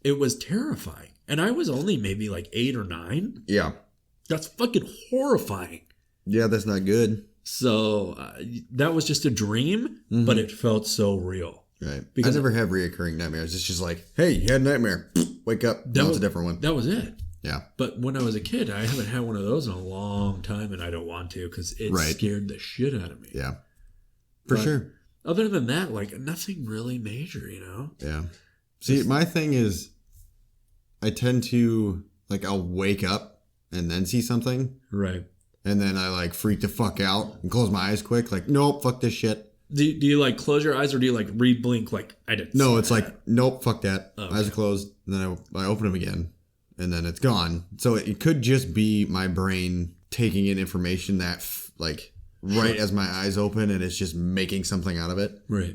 S1: It was terrifying. And I was only maybe like 8 or 9.
S2: Yeah.
S1: That's fucking horrifying.
S2: Yeah, that's not good.
S1: So that was just a dream, but it felt so real.
S2: Right.
S1: Because
S2: I never have reoccurring nightmares. It's just like, hey, you had a nightmare. Wake up. That was a different one.
S1: That was it.
S2: Yeah.
S1: But when I was a kid, I haven't had one of those in a long time, and I don't want to because it scared the shit out of me.
S2: Yeah. For sure.
S1: Other than that, like nothing really major, you know?
S2: Yeah. See, my thing is I tend to, like, I'll wake up and then see something.
S1: Right.
S2: And then I, like, freak the fuck out and close my eyes quick. Like, nope, fuck this shit.
S1: Do you, like, close your eyes, or do you, like, re-blink like I did?
S2: No, it's like, nope, fuck that.
S1: Okay.
S2: Eyes are closed. And then I open them again. And then it's gone. So it could just be my brain taking in information that, like, right as my eyes open, and it's just making something out of it.
S1: Right.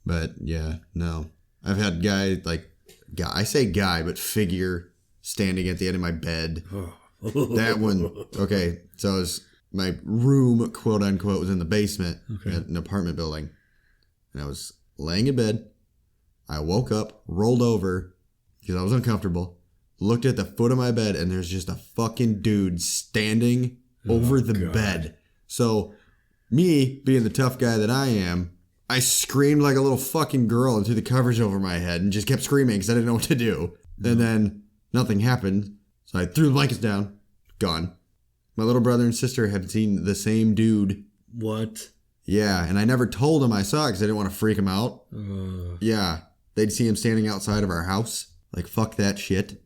S2: But, yeah, no. I've had I say guy, but figure standing at the end of my bed. That one, okay, so it was my room, quote unquote, was in the basement at an apartment building. And I was laying in bed. I woke up, rolled over, because I was uncomfortable, looked at the foot of my bed, and there's just a fucking dude standing over the bed. So, me, being the tough guy that I am, I screamed like a little fucking girl and threw the covers over my head and just kept screaming because I didn't know what to do. And then nothing happened. So I threw the blankets down. Gone. My little brother and sister had seen the same dude.
S1: What?
S2: Yeah, and I never told them I saw it because I didn't want to freak them out. Yeah, they'd see him standing outside of our house. Like, fuck that shit.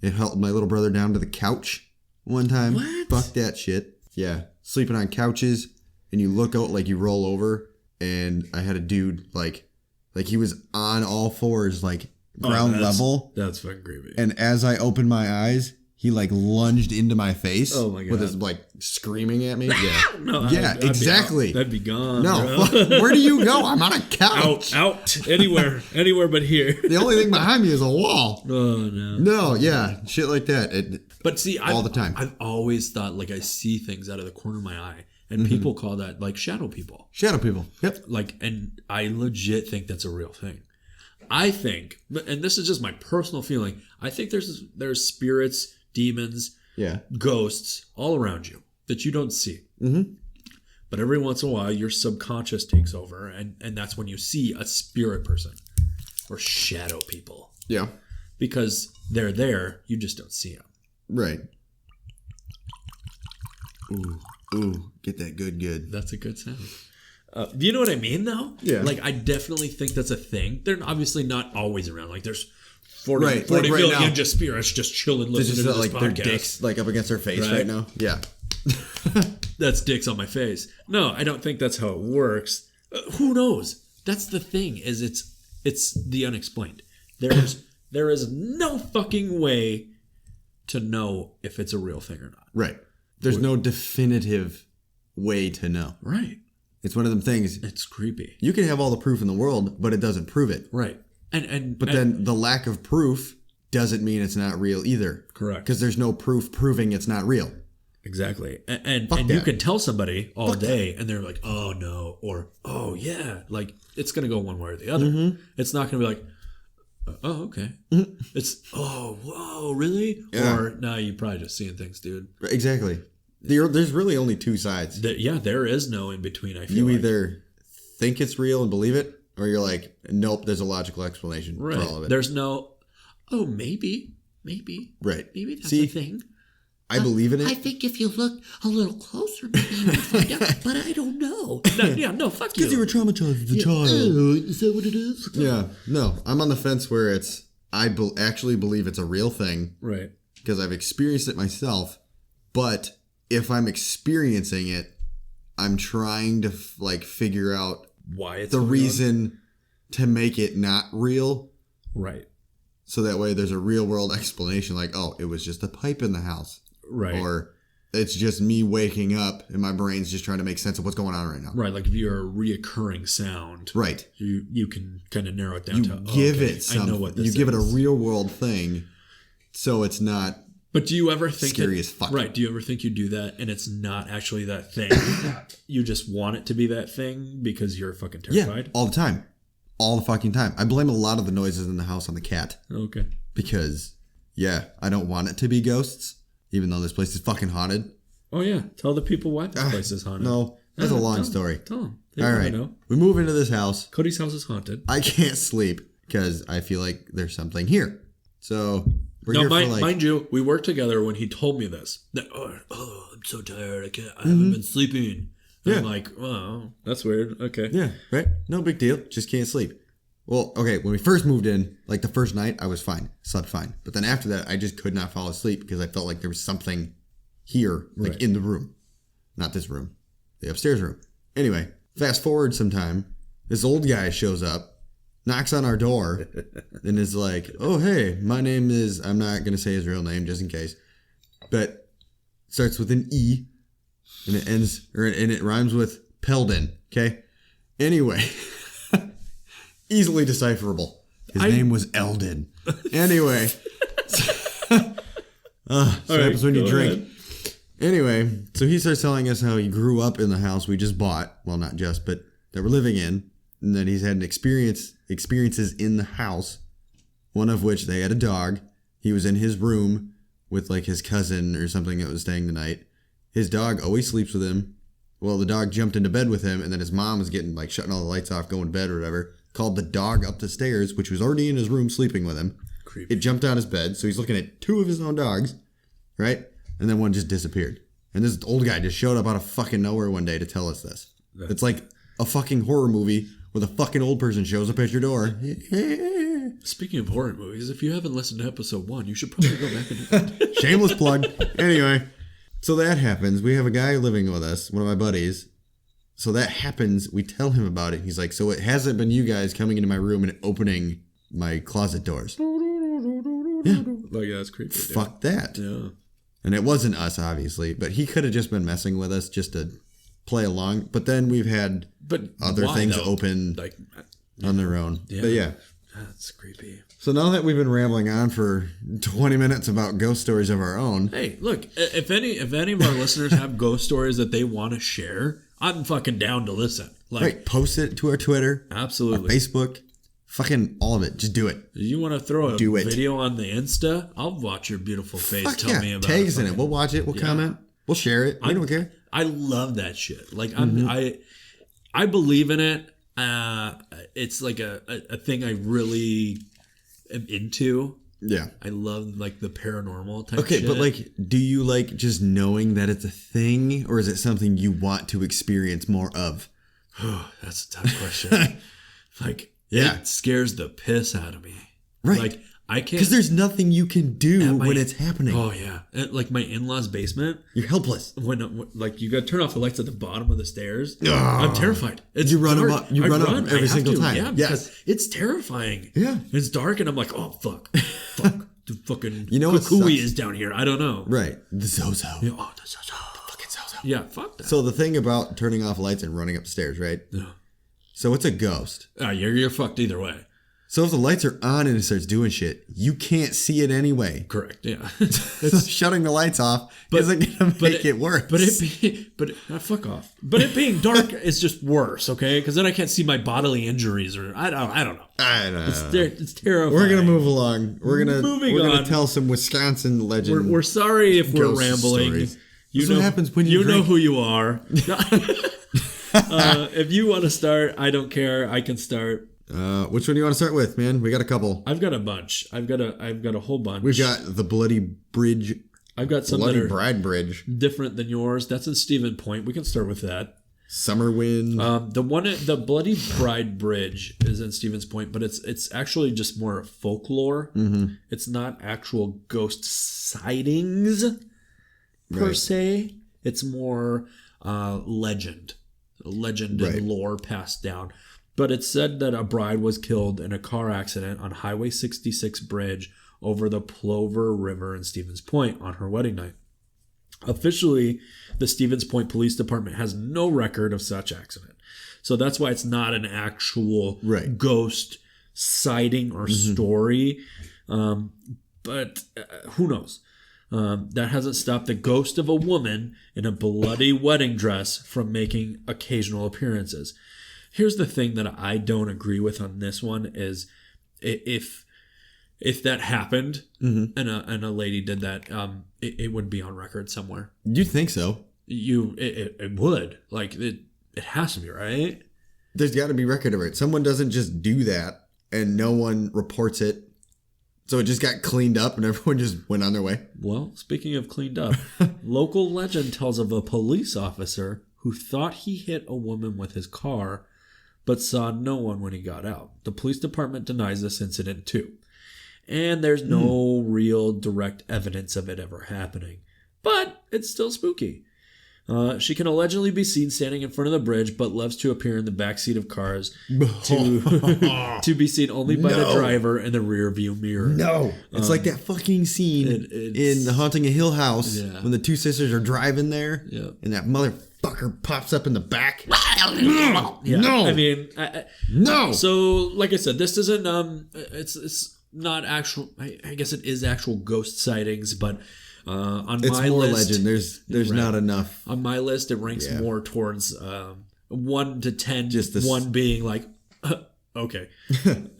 S2: It held my little brother down to the couch one time.
S1: What?
S2: Fuck that shit. Yeah, sleeping on couches, and you look out like you roll over, and I had a dude, like he was on all fours, like ground level.
S1: That's fucking creepy.
S2: And as I opened my eyes, he like lunged into my face.
S1: Oh my God.
S2: With his like screaming at me. Yeah.
S1: No,
S2: yeah,
S1: I'd
S2: exactly.
S1: That'd be gone.
S2: No, where do you go? I'm on a couch.
S1: Out, anywhere but here.
S2: The only thing behind me is a wall.
S1: Oh no.
S2: No, yeah, shit like that.
S1: But see,
S2: all the time.
S1: I've always thought like I see things out of the corner of my eye, and people call that like shadow people.
S2: Shadow people. Yep.
S1: Like, and I legit think that's a real thing. I think, and this is just my personal feeling, I think there's spirits, demons, ghosts all around you that you don't see. Mm-hmm. But every once in a while, your subconscious takes over, and that's when you see a spirit person or shadow people.
S2: Yeah.
S1: Because they're there, you just don't see them.
S2: Right. Ooh, get that good.
S1: That's a good sound. Do you know what I mean, though?
S2: Yeah.
S1: Like, I definitely think that's a thing. They're obviously not always around. Like, there's 40
S2: like right
S1: million
S2: now,
S1: just spirits just chilling listening to this
S2: like
S1: podcast.
S2: their dicks like up against their face right now. Yeah.
S1: That's dicks on my face. No, I don't think that's how it works. Who knows? That's the thing, is it's the unexplained. There is no fucking way to know if it's a real thing or not.
S2: Right. There's no definitive way to know.
S1: Right.
S2: It's one of them things.
S1: It's creepy.
S2: You can have all the proof in the world, but it doesn't prove it.
S1: Right.
S2: But then the lack of proof doesn't mean it's not real either.
S1: Correct.
S2: Because there's no proof proving it's not real.
S1: Exactly. And you can tell somebody all day and they're like, oh no, or oh yeah. Like, it's going to go one way or the other. Mm-hmm. It's not going to be like, oh, okay. Mm-hmm. It's, oh, whoa, really? Yeah. Or, no, you're probably just seeing things, dude.
S2: Exactly. There's really only two sides.
S1: There is no in between, I feel
S2: You either think it's real and believe it, or you're like, nope, there's a logical explanation for all of it.
S1: There's no, oh, maybe.
S2: Right.
S1: Maybe that's a thing.
S2: I believe in it.
S3: I think if you look a little closer, maybe you would find out, but I don't know.
S1: No, fuck you.
S2: Because you were traumatized as a child.
S3: Oh, is that what it is?
S2: Yeah. No, I'm on the fence where I actually believe it's a real thing.
S1: Right.
S2: Because I've experienced it myself. But if I'm experiencing it, I'm trying to figure out
S1: why it's
S2: the reason to make it not real.
S1: Right.
S2: So that way there's a real world explanation, like, oh, it was just a pipe in the house.
S1: Right.
S2: Or it's just me waking up and my brain's just trying to make sense of what's going on right now.
S1: Right. Like if you're a reoccurring sound.
S2: Right.
S1: You can kind of narrow it down to,
S2: give it something.
S1: I know what this
S2: you give
S1: is.
S2: it a real world thing so it's not
S1: But do you ever think
S2: scary as fuck.
S1: Right. Do you ever think you do that and it's not actually that thing? You just want it to be that thing because you're fucking terrified?
S2: Yeah, all the time. All the fucking time. I blame a lot of the noises in the house on the cat.
S1: Okay.
S2: Because, I don't want it to be ghosts, even though this place is fucking haunted.
S1: Oh, yeah. Tell the people why this place is haunted.
S2: No, that's a long story.
S1: Tell them.
S2: All right.
S1: Know.
S2: We move into this house.
S1: Cody's house is haunted.
S2: I can't sleep because I feel like there's something here. So, we're here for
S1: mind you, we worked together when he told me this. That, I'm so tired. I haven't been sleeping. And I'm like, oh, that's weird. Okay.
S2: Yeah, right? No big deal. Just can't sleep. Well, okay, when we first moved in, like the first night, I was fine. Slept fine. But then after that, I just could not fall asleep because I felt like there was something here, like in the room. Not this room. The upstairs room. Anyway, fast forward some time. This old guy shows up, knocks on our door, and is like, oh, hey, my name is, I'm not going to say his real name just in case, but starts with an E, and it rhymes with Peldon, okay? Anyway, easily decipherable. His name was Eldon. Anyway. So happens when you drink. Ahead. Anyway, so he starts telling us how he grew up in the house we just bought. Well, not just, but that we're living in. And that he's had experiences in the house. One of which they had a dog. He was in his room with like his cousin or something that was staying the night. His dog always sleeps with him. Well, the dog jumped into bed with him, and then his mom was getting like shutting all the lights off, going to bed or whatever. Called the dog up the stairs, which was already in his room sleeping with him. Creepy. It jumped out his bed, so he's looking at two of his own dogs, right? And then one just disappeared. And this old guy just showed up out of fucking nowhere one day to tell us this. It's like a fucking horror movie where the fucking old person shows up at your door.
S1: Speaking of horror movies, if you haven't listened to episode 1, you should probably go back and do that.
S2: Shameless plug. Anyway, so that happens. We have a guy living with us, one of my buddies. So that happens. We tell him about it. He's like, so it hasn't been you guys coming into my room and opening my closet doors.
S1: Like, that's creepy, dude.
S2: Fuck that.
S1: Yeah.
S2: And it wasn't us, obviously, but he could have just been messing with us just to play along. But then we've had other things open
S1: like
S2: on their own.
S1: Yeah.
S2: But yeah.
S1: That's creepy.
S2: So now that we've been rambling on for 20 minutes about ghost stories of our own.
S1: Hey, look, if any of our listeners have ghost stories that they want to share, I'm fucking down to listen. Like,
S2: right, post it to our Twitter.
S1: Absolutely.
S2: Our Facebook. Fucking all of it. Just do it.
S1: You want to throw a video on the Insta? I'll watch your beautiful face.
S2: Fuck
S1: Tell
S2: yeah.
S1: me about
S2: Tags
S1: it.
S2: in it. We'll watch it. We'll comment. We'll share it. We don't care.
S1: I love that shit. Like, I believe in it. It's like a thing I really am into.
S2: Yeah.
S1: I love like the paranormal type
S2: shit. Okay, but like, do you like just knowing that it's a thing, or is it something you want to experience more of?
S1: Oh, that's a tough question. Like, it scares the piss out of me.
S2: Right.
S1: Like, I can't.
S2: Because there's nothing you can do when it's happening.
S1: Oh, yeah. Like my in-laws' basement.
S2: You're helpless.
S1: When like, you got to turn off the lights at the bottom of the stairs. I'm terrified.
S2: You run them up. You run up every single time.
S1: Yeah, because it's terrifying.
S2: Yeah.
S1: It's dark and I'm like, oh, fuck. The fucking
S2: you know
S1: Kukui is down here. I don't know.
S2: Right. The Zozo.
S1: Yeah, the Zozo.
S2: The fucking Zozo.
S1: Yeah, fuck that.
S2: So the thing about turning off lights and running upstairs, right?
S1: Yeah.
S2: So it's a ghost.
S1: You're fucked either way.
S2: So if the lights are on and it starts doing shit, you can't see it anyway.
S1: Correct. Yeah.
S2: So shutting the lights off isn't gonna make it worse.
S1: Fuck off. But it being dark is just worse, okay? Because then I can't see my bodily injuries, or I don't know. It's terrifying.
S2: We're gonna move along. We're gonna tell some Wisconsin legend.
S1: We're sorry if we're rambling.
S2: Stories. That's what happens when you
S1: know who you are. If you want to start, I don't care. I can start.
S2: Which one do you want to start with, man? We got a couple.
S1: I've got a bunch. I've got a whole bunch.
S2: We've got the Bloody Bridge.
S1: I've got some
S2: Bloody Bride Bridge.
S1: Different than yours. That's in Stephen Point. We can start with that.
S2: Summer Wind.
S1: The Bloody Bride Bridge is in Stevens Point, but it's actually just more folklore.
S2: Mm-hmm.
S1: It's not actual ghost sightings per se. It's more legend and lore passed down. But it's said that a bride was killed in a car accident on Highway 66 bridge over the Plover River in Stevens Point on her wedding night. Officially, the Stevens Point Police Department has no record of such accident. So that's why it's not an actual ghost sighting or story. But who knows? That hasn't stopped the ghost of a woman in a bloody wedding dress from making occasional appearances. Here's the thing that I don't agree with on this one is if that happened and a lady did that, it would be on record somewhere.
S2: You think so?
S1: It would. Like, it has to be, right?
S2: There's got to be record of it. Someone doesn't just do that and no one reports it. So it just got cleaned up and everyone just went on their way.
S1: Well, speaking of cleaned up, local legend tells of a police officer who thought he hit a woman with his car but saw no one when he got out. The police department denies this incident too. And there's no real direct evidence of it ever happening. But it's still spooky. She can allegedly be seen standing in front of the bridge, but loves to appear in the backseat of cars to be seen only by the driver in the rear view mirror.
S2: No. It's like that fucking scene in The Haunting of Hill House when the two sisters are driving there and that motherfucker pops up in the back. No.
S1: I mean,
S2: no.
S1: So, like I said, this isn't, it's not actual, I guess it is actual ghost sightings, but on
S2: it's
S1: my
S2: more
S1: list,
S2: legend. There's not enough.
S1: On my list, it ranks more towards 1 to 10.
S2: Just this...
S1: 1 being like, okay,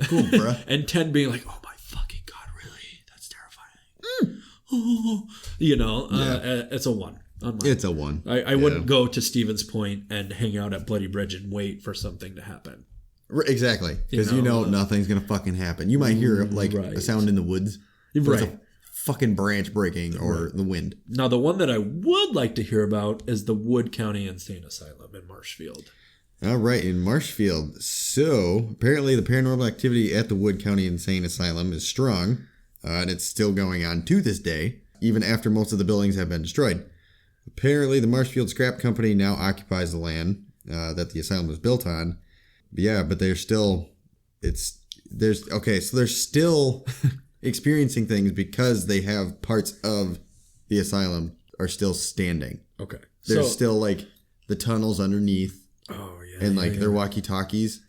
S2: cool, bro,
S1: and 10 being like, oh my fucking god, really? That's terrifying. Oh, it's a 1.
S2: It's a 1.
S1: I wouldn't go to Stevens Point and hang out at Bloody Bridge and wait for something to happen.
S2: Exactly, because nothing's gonna fucking happen. You might hear like a sound in the woods.
S1: Right.
S2: It's a fucking branch breaking or the wind.
S1: Now, the one that I would like to hear about is the Wood County Insane Asylum in Marshfield.
S2: All right, in Marshfield. So, apparently the paranormal activity at the Wood County Insane Asylum is strong, and it's still going on to this day, even after most of the buildings have been destroyed. Apparently, the Marshfield Scrap Company now occupies the land that the asylum was built on. But there's still... there's still experiencing things because they have parts of the asylum are still standing.
S1: Okay.
S2: There's still like the tunnels underneath.
S1: Oh yeah.
S2: And like their walkie-talkies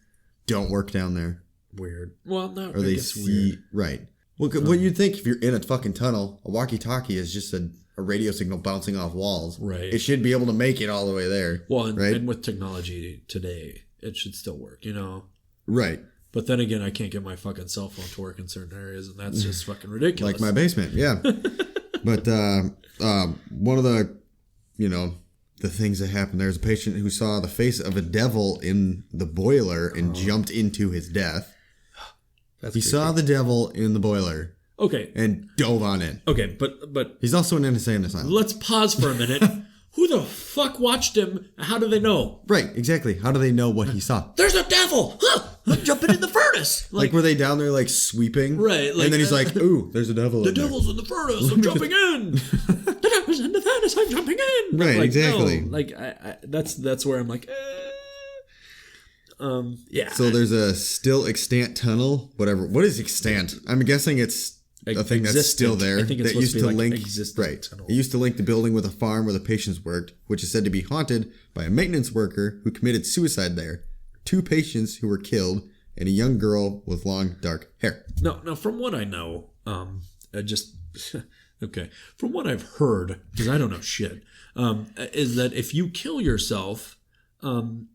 S2: don't work down there.
S1: Weird. Well, no.
S2: Or they see
S1: weird.
S2: right. Well, what you'd think if you're in a fucking tunnel, a walkie-talkie is just a radio signal bouncing off walls.
S1: Right.
S2: It should be able to make it all the way there.
S1: Well,
S2: right?
S1: And with technology today, it should still work, you know?
S2: Right.
S1: But then again, I can't get my fucking cell phone to work in certain areas, and that's just fucking ridiculous.
S2: Like my basement, yeah. But one of the, the things that happened, there's a patient who saw the face of a devil in the boiler and jumped into his death. He saw the devil in the boiler.
S1: Okay.
S2: And dove on in.
S1: Okay, but
S2: he's also in an insane asylum.
S1: Let's pause for a minute. Who the fuck watched him? How do they know?
S2: Right, exactly. How do they know what he saw?
S1: There's a devil! Huh! I'm jumping in the furnace!
S2: Like were they down there like sweeping?
S1: Right.
S2: Like, and then he's like, ooh, there's a devil
S1: in there. The devil's in the furnace. I'm jumping in. The devil's in the furnace. I'm jumping in.
S2: Right,
S1: like,
S2: exactly.
S1: No, like that's where I'm like, yeah.
S2: So there's a still extant tunnel, whatever. What is extant? I'm guessing it's a thing that's still there.
S1: I think it's
S2: that used to link.
S1: Right.
S2: Tunnel. It used to link the building with a farm where the patients worked, which is said to be haunted by a maintenance worker who committed suicide there. 2 patients who were killed, and a young girl with long dark hair.
S1: No. From what I know, okay. From what I've heard, because I don't know shit, is that if you kill yourself,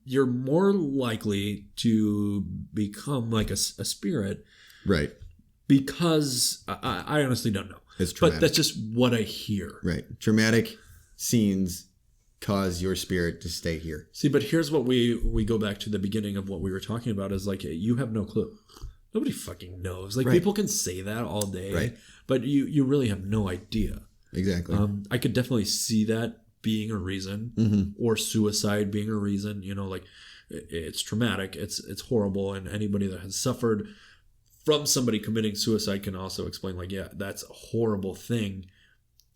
S1: you're more likely to become like a spirit.
S2: Right.
S1: Because I honestly don't know.
S2: It's traumatic.
S1: But that's just what I hear.
S2: Right. Traumatic scenes cause your spirit to stay here.
S1: See, but here's what we go back to the beginning of what we were talking about is like, you have no clue. Nobody fucking knows. Like, people can say that all day.
S2: Right.
S1: But you really have no idea.
S2: Exactly.
S1: I could definitely see that being a reason, or suicide being a reason. Like it's traumatic. It's horrible. And anybody that has suffered from somebody committing suicide can also explain, like, yeah, that's a horrible thing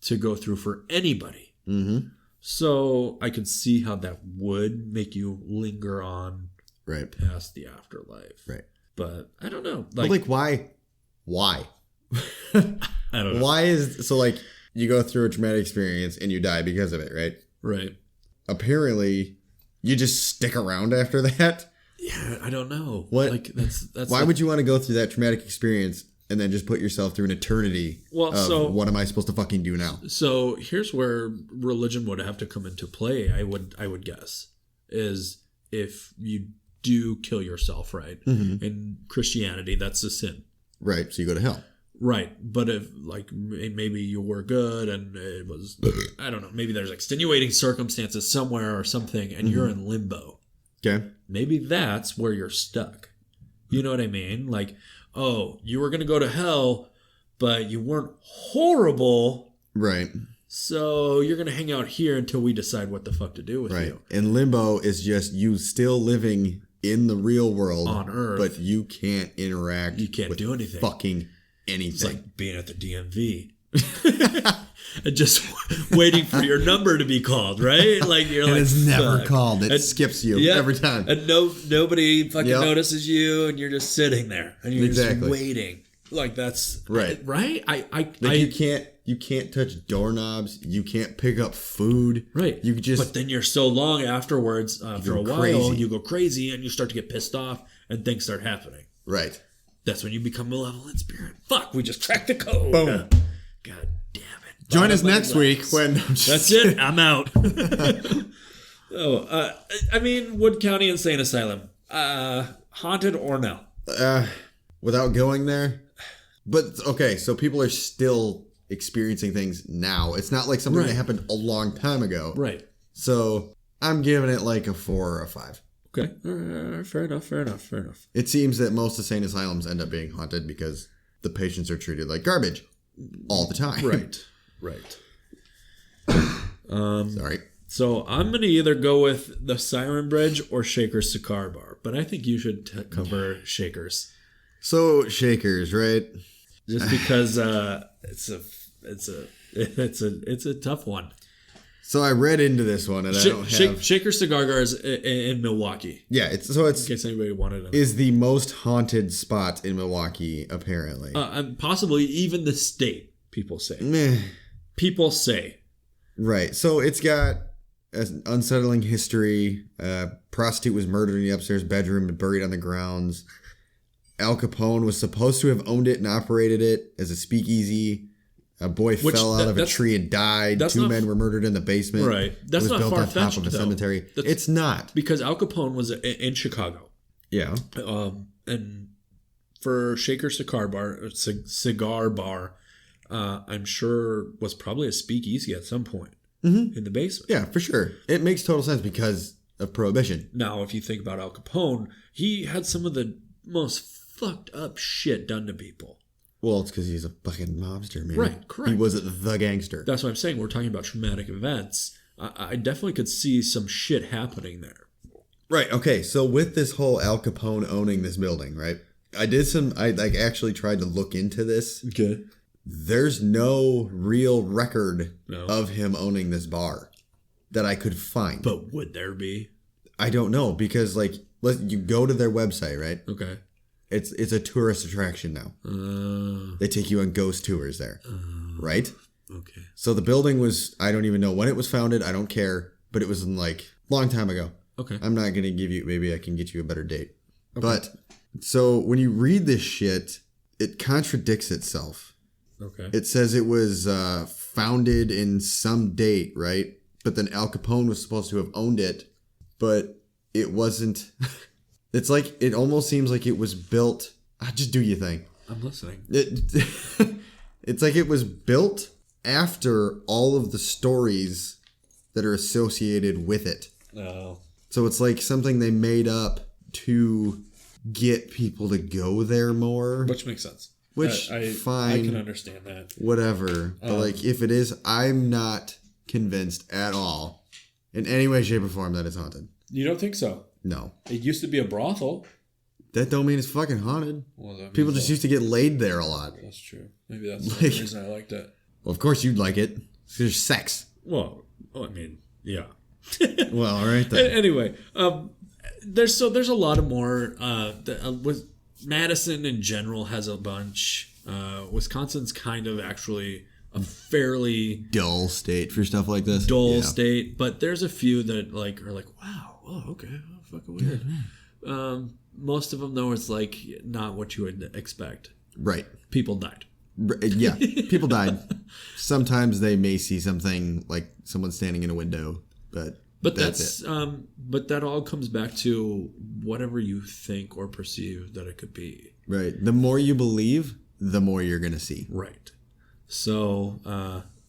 S1: to go through for anybody.
S2: Mm-hmm.
S1: So I can see how that would make you linger on past the afterlife.
S2: Right.
S1: But I don't know.
S2: Why? Why?
S1: I don't know.
S2: Why so like you go through a traumatic experience and you die because of it, right?
S1: Right.
S2: Apparently, you just stick around after that.
S1: Yeah, I don't know.
S2: What?
S1: Like that's
S2: why would you want to go through that traumatic experience and then just put yourself through an eternity of what am I supposed to fucking do now?
S1: So here's where religion would have to come into play. I would guess is if you do kill yourself, right?
S2: Mm-hmm.
S1: In Christianity, that's a sin.
S2: Right. So you go to hell.
S1: Right. But if like maybe you were good and it was, I don't know, maybe there's extenuating circumstances somewhere or something and you're in limbo.
S2: Okay.
S1: Maybe that's where you're stuck. You know what I mean? Like, oh, you were going to go to hell, but you weren't horrible.
S2: Right.
S1: So you're going to hang out here until we decide what the fuck to do with you.
S2: And limbo is just you still living in the real world.
S1: On Earth.
S2: But you can't interact.
S1: You can't do anything.
S2: Fucking anything.
S1: It's like being at the DMV. And just waiting for your number to be called, right? Like you're
S2: and
S1: like,
S2: it's never
S1: fuck.
S2: called. It skips you every time.
S1: And nobody fucking notices you, and you're just sitting there and you're just waiting. Like that's right.
S2: You can't touch doorknobs. You can't pick up food.
S1: Right.
S2: You just.
S1: But then you're so long afterwards. After a while, you go crazy and you start to get pissed off, and things start happening.
S2: Right.
S1: That's when you become malevolent spirit. Fuck, we just cracked the code.
S2: Boom.
S1: God damn it.
S2: Join us next week when...
S1: That's it. I'm out. I mean, Wood County Insane Asylum. Haunted or no?
S2: Without going there? But, okay, so people are still experiencing things now. It's not like something that happened a long time ago.
S1: Right.
S2: So, I'm giving it like a 4 or a 5.
S1: Okay. Fair enough.
S2: It seems that most insane asylums end up being haunted because the patients are treated like garbage all the time.
S1: Right.
S2: Sorry.
S1: So I'm going to either go with the Siren Bridge or Shaker's Cigar Bar, but I think you should cover Shaker's.
S2: So Shaker's, right?
S1: Just because it's a tough one.
S2: So I read into this one, and I don't have...
S1: Shaker Cigar Bar is in Milwaukee.
S2: Yeah, it's
S1: in case anybody wanted it.
S2: Is the most haunted spot in Milwaukee, apparently.
S1: And possibly even the state, people say.
S2: Meh.
S1: People say.
S2: Right. So it's got an unsettling history. Prostitute was murdered in the upstairs bedroom and buried on the grounds. Al Capone was supposed to have owned it and operated it as a speakeasy. A boy fell out of a tree and died. Two men were murdered in the basement.
S1: Right. That's not far-fetched,
S2: built on top of a cemetery. It's not.
S1: Because Al Capone was in Chicago.
S2: Yeah.
S1: And for Shaker Cigar Bar, I'm sure was probably a speakeasy at some point in the basement.
S2: Yeah, for sure. It makes total sense because of Prohibition.
S1: Now, if you think about Al Capone, he had some of the most fucked up shit done to people.
S2: Well, it's because he's a fucking mobster, man.
S1: Right, correct.
S2: He wasn't the gangster.
S1: That's what I'm saying. We're talking about traumatic events. I definitely could see some shit happening there.
S2: Right, okay. So with this whole Al Capone owning this building, right? I actually tried to look into this.
S1: Okay.
S2: There's no real record of him owning this bar that I could find.
S1: But would there be?
S2: I don't know because, you go to their website, right?
S1: Okay.
S2: It's a tourist attraction now. They take you on ghost tours there, right?
S1: Okay.
S2: So the building was, I don't even know when it was founded. I don't care, but it was in long time ago.
S1: Okay.
S2: I'm not going to give you, maybe I can get you a better date. Okay. But so when you read this shit, it contradicts itself.
S1: Okay.
S2: It says it was founded in some date, right? But then Al Capone was supposed to have owned it, but it wasn't. It's it almost seems like it was built. Just do your thing.
S1: I'm listening.
S2: It's like it was built after all of the stories that are associated with it.
S1: Oh.
S2: So it's like something they made up to get people to go there more.
S1: Which makes sense.
S2: Which, fine.
S1: I can understand that.
S2: Whatever. But if it is, I'm not convinced at all in any way, shape, or form that it's haunted.
S1: You don't think so?
S2: No.
S1: It used to be a brothel.
S2: That don't mean it's fucking haunted.
S1: Well,
S2: people just used to get laid there a lot.
S1: That's true. Maybe that's the reason I liked it.
S2: Well, of course you'd like it. There's sex.
S1: Well, I mean, yeah.
S2: Well, all right then.
S1: Anyway, there's a lot of more. With Madison in general has a bunch. Wisconsin's kind of actually a fairly
S2: dull state for stuff like this.
S1: State, but there's a few that are wow, oh okay, oh, fucking weird. Most of them though, it's not what you would expect.
S2: Right.
S1: People died.
S2: Yeah, people died. Sometimes they may see something like someone standing in a window, but that's it. But that all comes back to whatever you think or perceive that it could be. Right. The more you believe, the more you're gonna see.
S1: Right. So,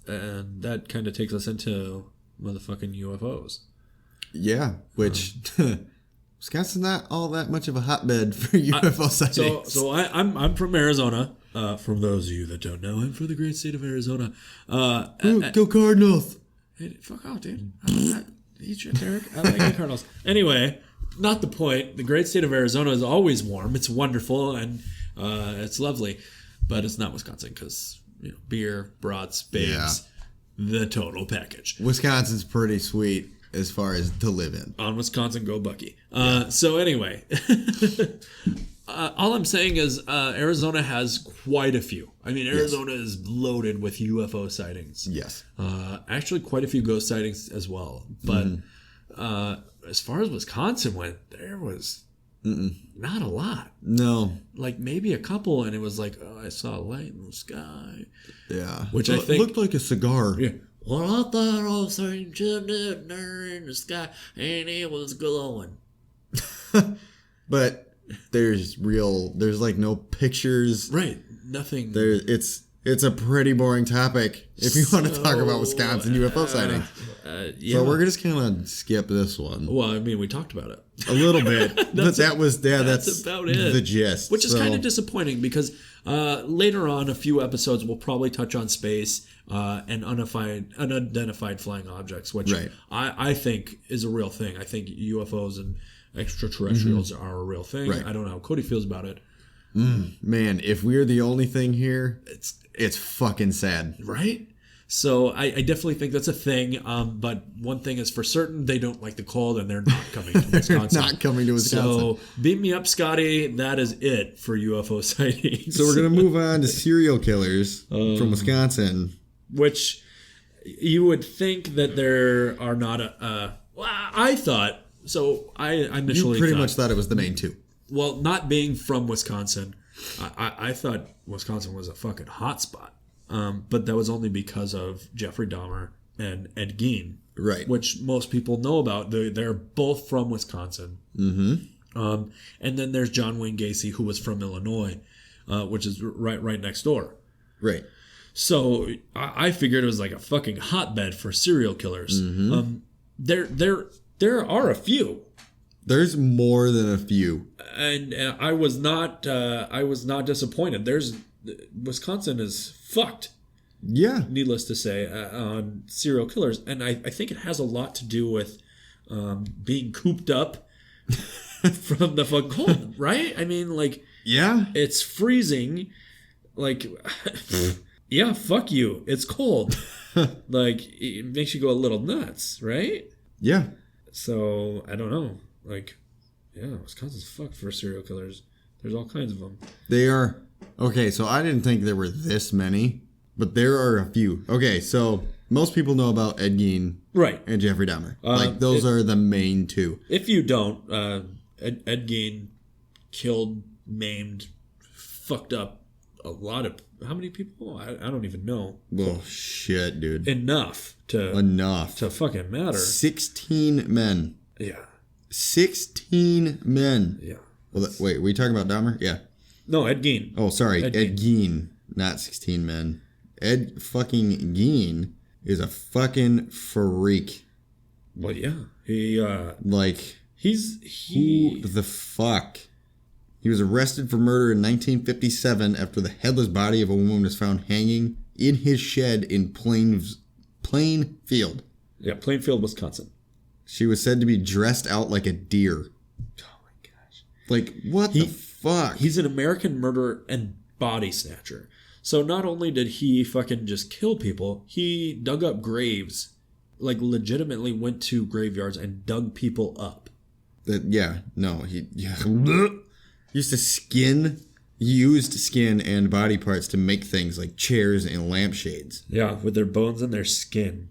S1: and that kind of takes us into motherfucking UFOs.
S2: Yeah, which Wisconsin's not all that much of a hotbed for UFO sightings.
S1: So I'm from Arizona. For those of you that don't know, I'm from the great state of Arizona.
S2: Go Cardinals!
S1: Hey, fuck off, dude. Eat shit, Derek. I like the Cardinals. Anyway, not the point. The great state of Arizona is always warm. It's wonderful and it's lovely, but it's not Wisconsin because beer, brats, babes, the total package.
S2: Wisconsin's pretty sweet as far as to live in.
S1: On Wisconsin, go Bucky. So anyway, all I'm saying is Arizona has quite a few. I mean, Arizona is loaded with UFO sightings.
S2: Yes.
S1: Actually, quite a few ghost sightings as well. But as far as Wisconsin went, there was not a lot.
S2: No.
S1: Maybe a couple, and it was I saw a light in the sky.
S2: Yeah.
S1: Which I think
S2: looked like a cigar.
S1: Yeah.
S3: Well, I thought I was seeing something there in the sky, and it was glowing.
S2: But there's no pictures.
S1: Right. Nothing.
S2: It's a pretty boring topic if you want to talk about Wisconsin UFO sightings.
S1: Yeah.
S2: So we're just gonna skip this one.
S1: Well, I mean, we talked about it
S2: a little bit, but that's
S1: about it.
S2: The gist,
S1: which is kind of disappointing because later on, a few episodes we'll probably touch on space and unidentified flying objects, which I think is a real thing. I think UFOs and extraterrestrials are a real thing. Right. I don't know how Cody feels about it.
S2: Man, if we're the only thing here, it's fucking sad,
S1: right? So I definitely think that's a thing. But one thing is for certain, they don't like the cold and they're not coming to Wisconsin.
S2: Not coming to Wisconsin.
S1: So beat me up, Scotty. That is it for UFO sightings.
S2: So we're going to move on to serial killers from Wisconsin.
S1: Which you would think that there are not well, I thought, so I initially
S2: You pretty much thought it was the main two.
S1: Well, not being from Wisconsin, I thought Wisconsin was a fucking hotspot. But that was only because of Jeffrey Dahmer and Ed Gein.
S2: Right.
S1: Which most people know about. They're both from Wisconsin. Mm-hmm. And then there's John Wayne Gacy, who was from Illinois, which is right next door.
S2: Right.
S1: So I figured it was like a fucking hotbed for serial killers. Mm-hmm. There are a few.
S2: There's more than a few.
S1: And I was not disappointed. Wisconsin is fucked.
S2: Yeah.
S1: Needless to say, on serial killers. And I think it has a lot to do with being cooped up from the fucking cold, right? I mean, like,
S2: yeah,
S1: it's freezing. Like, yeah, fuck you. It's cold. Like, it makes you go a little nuts, right?
S2: Yeah.
S1: So, I don't know. Like, yeah, Wisconsin's fucked for serial killers. There's all kinds of them.
S2: They are. Okay, so I didn't think there were this many, but there are a few. Okay, so most people know about Ed Gein,
S1: right,
S2: and Jeffrey Dahmer. Like those are the main two.
S1: If you don't, Ed Gein killed, maimed, fucked up a lot of how many people? I don't even know.
S2: Well, shit, dude.
S1: Enough to fucking matter.
S2: 16 men.
S1: Yeah.
S2: 16 men.
S1: Yeah.
S2: Well, wait, were you talking about Dahmer? Yeah.
S1: No, Ed Gein.
S2: Oh, sorry. Ed Gein, not 16 men. Ed fucking Gein is a fucking freak.
S1: Well, yeah. He,
S2: who the fuck? He was arrested for murder in 1957 after the headless body of a woman was found hanging in his shed in Plainfield.
S1: Yeah, Plainfield, Wisconsin.
S2: She was said to be dressed out like a deer.
S1: Oh my gosh.
S2: Like, what the fuck?
S1: He's an American murderer and body snatcher. So not only did he fucking just kill people, he dug up graves. Like, legitimately went to graveyards and dug people up.
S2: He used to used skin and body parts to make things like chairs and lampshades.
S1: Yeah, with their bones and their skin.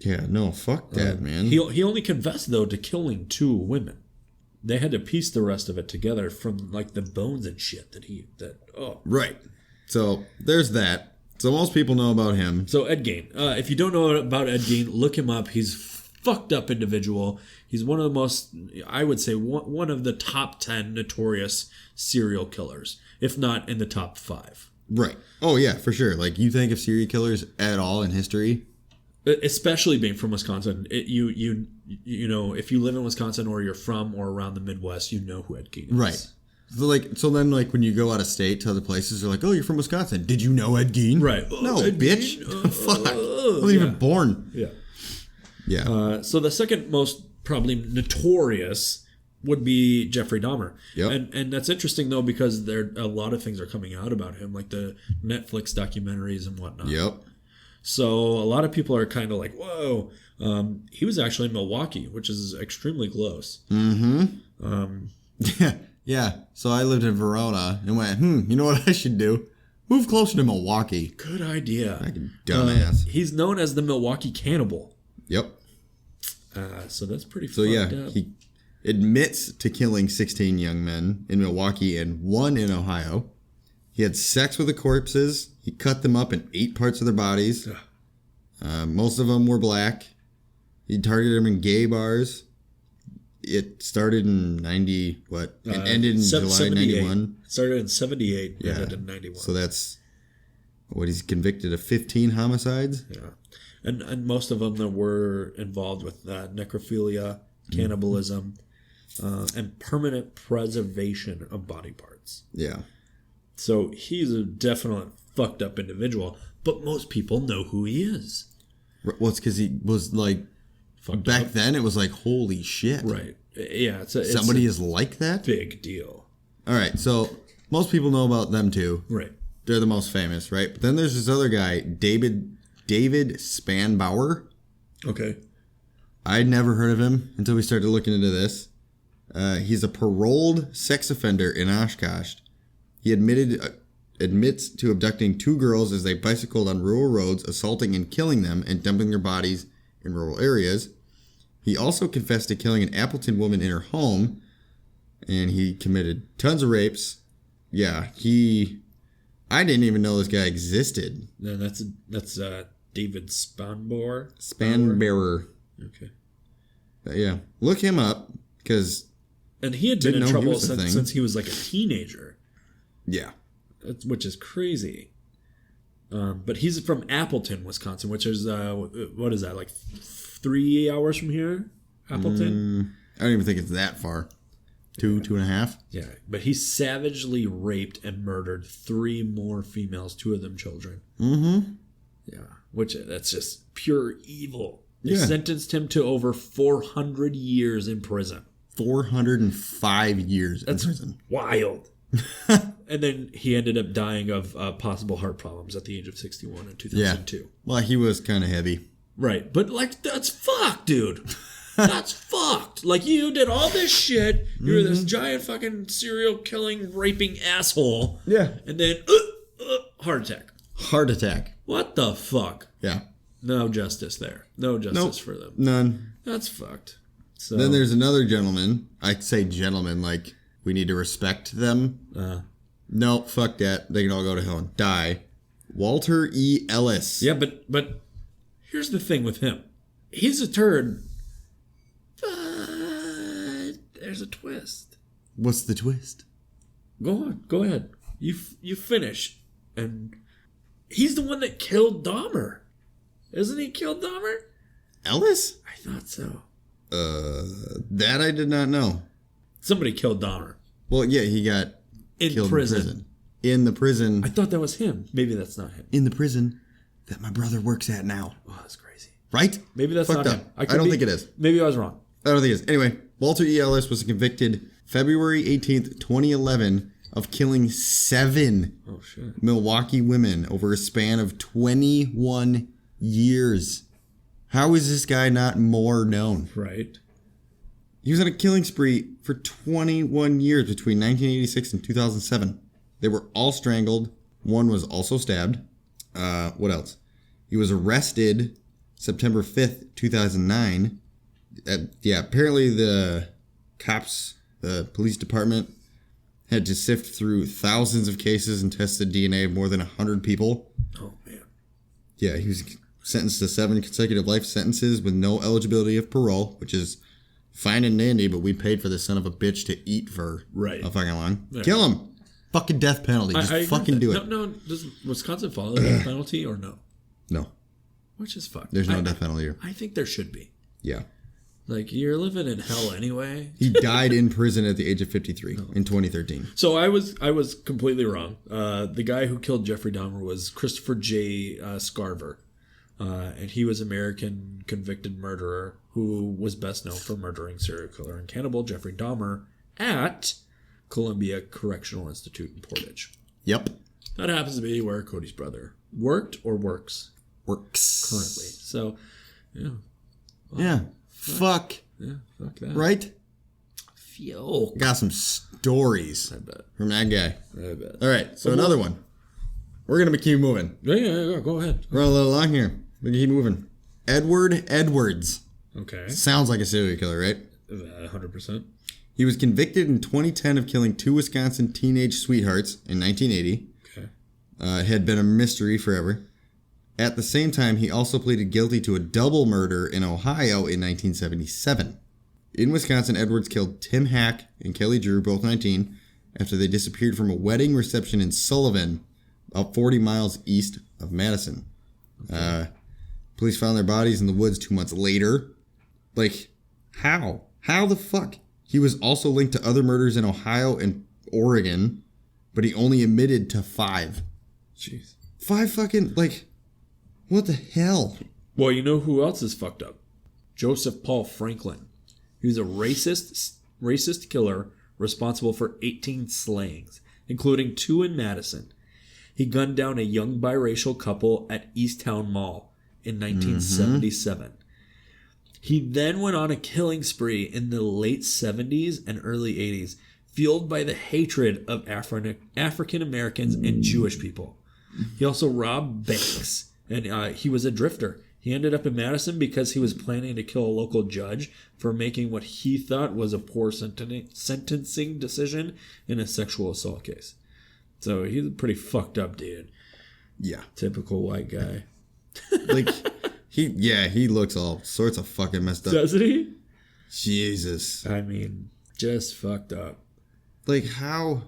S2: Yeah, no, fuck that, man.
S1: He only confessed, though, to killing 2 women. They had to piece the rest of it together from, like, the bones and shit
S2: Right. So, there's that. So, most people know about him.
S1: So, Ed Gein. If you don't know about Ed Gein, look him up. He's fucked up individual. He's one of the most, I would say, one of the top 10 notorious serial killers, if not in the top 5.
S2: Right. Oh, yeah, for sure. Like, you think of serial killers at all in history?
S1: Especially being from Wisconsin, you know, if you live in Wisconsin or you're from or around the Midwest, you know who Ed Gein is.
S2: Right. So then when you go out of state to other places, they're like, "Oh, you're from Wisconsin. Did you know Ed Gein?"
S1: Right.
S2: No,
S1: Ed
S2: bitch. Fuck. I wasn't even born.
S1: Yeah.
S2: Yeah.
S1: So the second most probably notorious would be Jeffrey Dahmer.
S2: Yep.
S1: And that's interesting though because a lot of things are coming out about him, like the Netflix documentaries and whatnot.
S2: Yep.
S1: So a lot of people are kind of like, whoa. He was actually in Milwaukee, which is extremely close.
S2: Mm-hmm. Yeah. So I lived in Verona and went, you know what I should do? Move closer to Milwaukee.
S1: Good idea.
S2: Fucking dumbass.
S1: He's known as the Milwaukee Cannibal.
S2: Yep.
S1: So that's pretty
S2: fucked up. He admits to killing 16 young men in Milwaukee and 1 in Ohio. He had sex with the corpses. He cut them up and ate parts of their bodies. Most of them were black. He targeted them in gay bars. It started in 90, what? It ended in July 91.
S1: It started in 78,
S2: yeah.
S1: Ended in 91.
S2: So that's, he's convicted of 15 homicides?
S1: Yeah. And most of them that were involved with necrophilia, cannibalism, and permanent preservation of body parts.
S2: Yeah.
S1: So he's a definite fucked up individual, but most people know who he is.
S2: Well, it's because he was like,
S1: fucked
S2: back
S1: up.
S2: Then it was like, holy shit.
S1: Right. Yeah.
S2: Somebody is like that?
S1: Big deal.
S2: All right. So most people know about them too.
S1: Right.
S2: They're the most famous, right? But then there's this other guy, David David Spanbauer.
S1: Okay.
S2: I'd never heard of him until we started looking into this. He's a paroled sex offender in Oshkosh. He admits to abducting 2 girls as they bicycled on rural roads, assaulting and killing them, and dumping their bodies in rural areas. He also confessed to killing an Appleton woman in her home, and he committed tons of rapes. Yeah, I didn't even know this guy existed.
S1: No, that's David Spanbauer.
S2: Spanbauer.
S1: Okay.
S2: Yeah, look him up because.
S1: And he had been in trouble since he was like a teenager.
S2: Yeah.
S1: Which is crazy. But he's from Appleton, Wisconsin, which is, what is that, like 3 hours from here? Appleton?
S2: I don't even think it's that far. 2.5?
S1: Yeah, but he savagely raped and murdered 3 more females, 2 of them children.
S2: Mm-hmm.
S1: Yeah, that's just pure evil. They
S2: Yeah.
S1: sentenced him to over 400 years in prison.
S2: 405 years in prison.
S1: Wild. And then he ended up dying of possible heart problems at the age of 61 in 2002.
S2: Yeah. Well, he was kind of heavy.
S1: Right. But, like, that's fucked, dude. That's fucked. Like, you did all this shit. You were this giant fucking serial killing, raping asshole.
S2: Yeah.
S1: And then, heart attack.
S2: Heart attack.
S1: What the fuck?
S2: Yeah.
S1: No justice there. No justice for them.
S2: None.
S1: That's fucked. So
S2: Then there's another gentleman. I'd say gentleman, like, we need to respect them. No, fuck that. They can all go to hell and die. Walter E. Ellis.
S1: yeah, but here's the thing with him. He's a turd, but there's a twist.
S2: What's the twist?
S1: Go on. Go ahead. You finish. And he's the one that killed Dahmer. Isn't he killed Dahmer?
S2: Ellis?
S1: I thought so.
S2: That I did not know.
S1: Somebody killed Dahmer.
S2: Well, yeah, he got
S1: In
S2: killed
S1: prison.
S2: in prison. In the prison.
S1: I thought that was him. Maybe that's not him.
S2: In the prison that my brother works at now.
S1: Oh, that's crazy.
S2: Right?
S1: Maybe that's
S2: Fucked
S1: not
S2: up.
S1: him.
S2: I don't think it is.
S1: Maybe I was wrong.
S2: I don't think it is. Anyway, Walter E. Ellis was convicted February 18th, 2011 of killing 7 Milwaukee women over a span of 21 years. How is this guy not more known?
S1: Right.
S2: He was on a killing spree for 21 years between 1986 and 2007. They were all strangled. One was also stabbed. What else? He was arrested September 5th, 2009. Apparently the cops, the police department, had to sift through thousands of cases and tested DNA of more than 100 people.
S1: Oh, man.
S2: Yeah, he was sentenced to 7 consecutive life sentences with no eligibility of parole, which is fine and dandy, but we paid for this son of a bitch to eat for a fucking long. Right. Kill him. Fucking death penalty. Just fucking do it.
S1: No, does Wisconsin follow the death penalty or no?
S2: No.
S1: Which is fucked.
S2: There's no death penalty here.
S1: I think there should be.
S2: Yeah.
S1: Like, you're living in hell anyway.
S2: He died in prison at the age of 53 in 2013.
S1: So I was completely wrong. The guy who killed Jeffrey Dahmer was Christopher J. Scarver. And he was American convicted murderer who was best known for murdering serial killer and cannibal Jeffrey Dahmer at Columbia Correctional Institute in Portage.
S2: Yep.
S1: That happens to be where Cody's brother worked or works currently. So, yeah. Well,
S2: yeah. Fuck.
S1: Yeah, fuck that.
S2: Right?
S1: Yo.
S2: Got some stories
S1: I bet.
S2: from that guy.
S1: I bet.
S2: All right, so another one. We're going to keep moving.
S1: Yeah, go ahead.
S2: We're a little long here. We can keep moving. Edward Edwards.
S1: Okay.
S2: Sounds like a serial killer, right?
S1: 100%.
S2: He was convicted in 2010 of killing 2 Wisconsin teenage sweethearts in 1980.
S1: Okay.
S2: It had been a mystery forever. At the same time, he also pleaded guilty to a double murder in Ohio in 1977. In Wisconsin, Edwards killed Tim Hack and Kelly Drew, both 19, after they disappeared from a wedding reception in Sullivan, about 40 miles east of Madison. Okay. Police found their bodies in the woods 2 months later. Like, how? How the fuck? He was also linked to other murders in Ohio and Oregon, but he only admitted to 5.
S1: Jeez.
S2: 5 fucking, like, what the hell?
S1: Well, you know who else is fucked up? Joseph Paul Franklin. He was a racist killer responsible for 18 slayings, including 2 in Madison. He gunned down a young biracial couple at Easttown Mall in 1977. He then went on a killing spree in the late 70s and early 80s, fueled by the hatred of African Americans and Jewish people. He also robbed banks, and he was a drifter. He ended up in Madison because he was planning to kill a local judge for making what he thought was a poor sentencing decision in a sexual assault case. So he's a pretty fucked up dude.
S2: Yeah.
S1: Typical white guy.
S2: Like, he looks all sorts of fucking messed up.
S1: Doesn't he?
S2: Jesus.
S1: I mean, just fucked up.
S2: Like, how?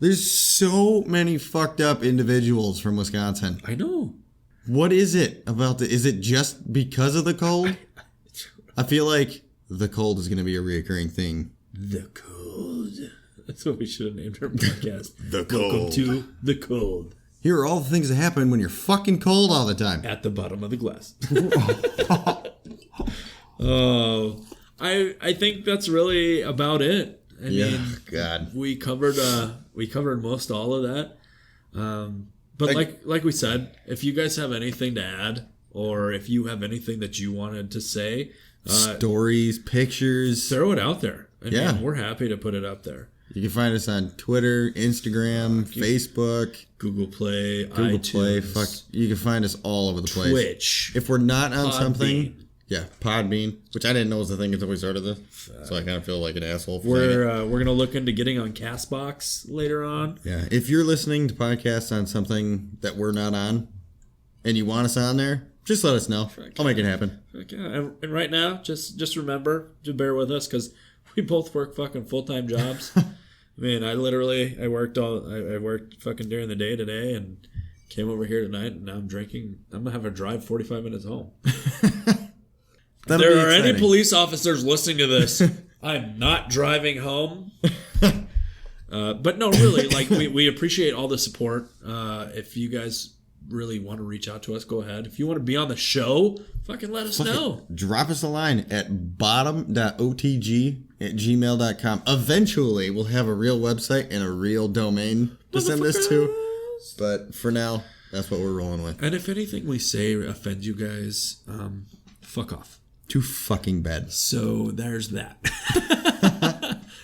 S2: There's so many fucked up individuals from Wisconsin.
S1: I know.
S2: What is it about is it just because of the cold? I feel like the cold is going to be a reoccurring thing.
S1: The cold. That's what we should have named our podcast.
S2: The cold.
S1: Welcome to The Cold.
S2: Here are all the things that happen when you're fucking cold all the time.
S1: At the bottom of the glass. Oh, I think that's really about it. I mean,
S2: God,
S1: we covered most all of that. But like we said, if you guys have anything to add, or if you have anything that you wanted to say,
S2: stories, pictures,
S1: throw it out there. I mean, we're happy to put it up there.
S2: You can find us on Twitter, Instagram, Facebook,
S1: Google Play, iTunes.
S2: You can find us all over the place.
S1: Twitch.
S2: If we're not on something,
S1: Podbean.
S2: Podbean, which I didn't know was the thing until we started this, so I kind of feel like an asshole.
S1: We're gonna look into getting on Castbox later on.
S2: Yeah, if you're listening to podcasts on something that we're not on, and you want us on there, just let us know. I'll make it happen.
S1: Okay. And right now, just remember to bear with us because we both work fucking full-time jobs. I mean, I worked fucking during the day today and came over here tonight, and now I'm drinking. I'm gonna have a drive 45 minutes home. If there are any police officers listening to this, I'm not driving home. But no, really, like we appreciate all the support. If you guys really want to reach out to us, go ahead. If you want to be on the show, fucking let us know.
S2: Drop us a line at bottom.otg@gmail.com. Eventually, we'll have a real website and a real domain to send this to. But for now, that's what we're rolling with.
S1: And if anything we say offends you guys, fuck off.
S2: Too fucking bad.
S1: So there's that.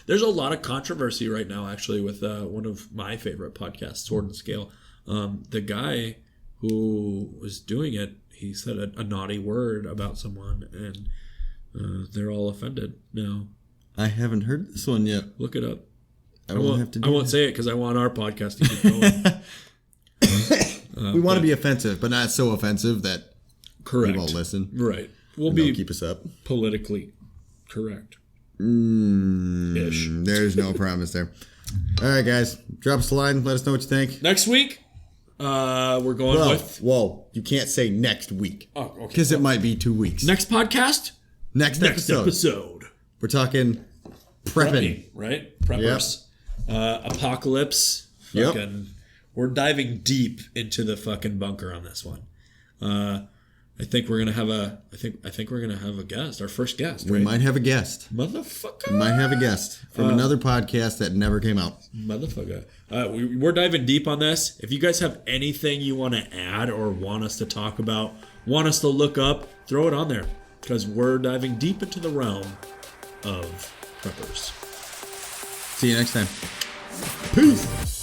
S1: There's a lot of controversy right now, actually, with one of my favorite podcasts, Sword and Scale. The guy who was doing it, he said a naughty word about someone, and they're all offended now.
S2: I haven't heard this one yet.
S1: Look it up.
S2: I won't
S1: say it because I want our podcast to keep going.
S2: We want to be offensive, but not so offensive that
S1: correct.
S2: We won't listen.
S1: Right. We'll be
S2: keep us up.
S1: Politically correct.
S2: Ish. There's no promise there. All right, guys. Drop us a line. Let us know what you think.
S1: Next week, we're going with...
S2: Whoa. You can't say next week.
S1: Oh, okay.
S2: Because it might be 2 weeks.
S1: Next podcast?
S2: Next episode. We're talking prepping.
S1: Right? Preppers. Yep. Apocalypse. Fucking, we're diving deep into the fucking bunker on this one. I think we're gonna have a guest, our first guest.
S2: We might have a guest.
S1: Motherfucker.
S2: We might have a guest from another podcast that never came out.
S1: Motherfucker. We're diving deep on this. If you guys have anything you want to add or want us to talk about, want us to look up, throw it on there. Because we're diving deep into the realm of preppers.
S2: See you next time. Peace.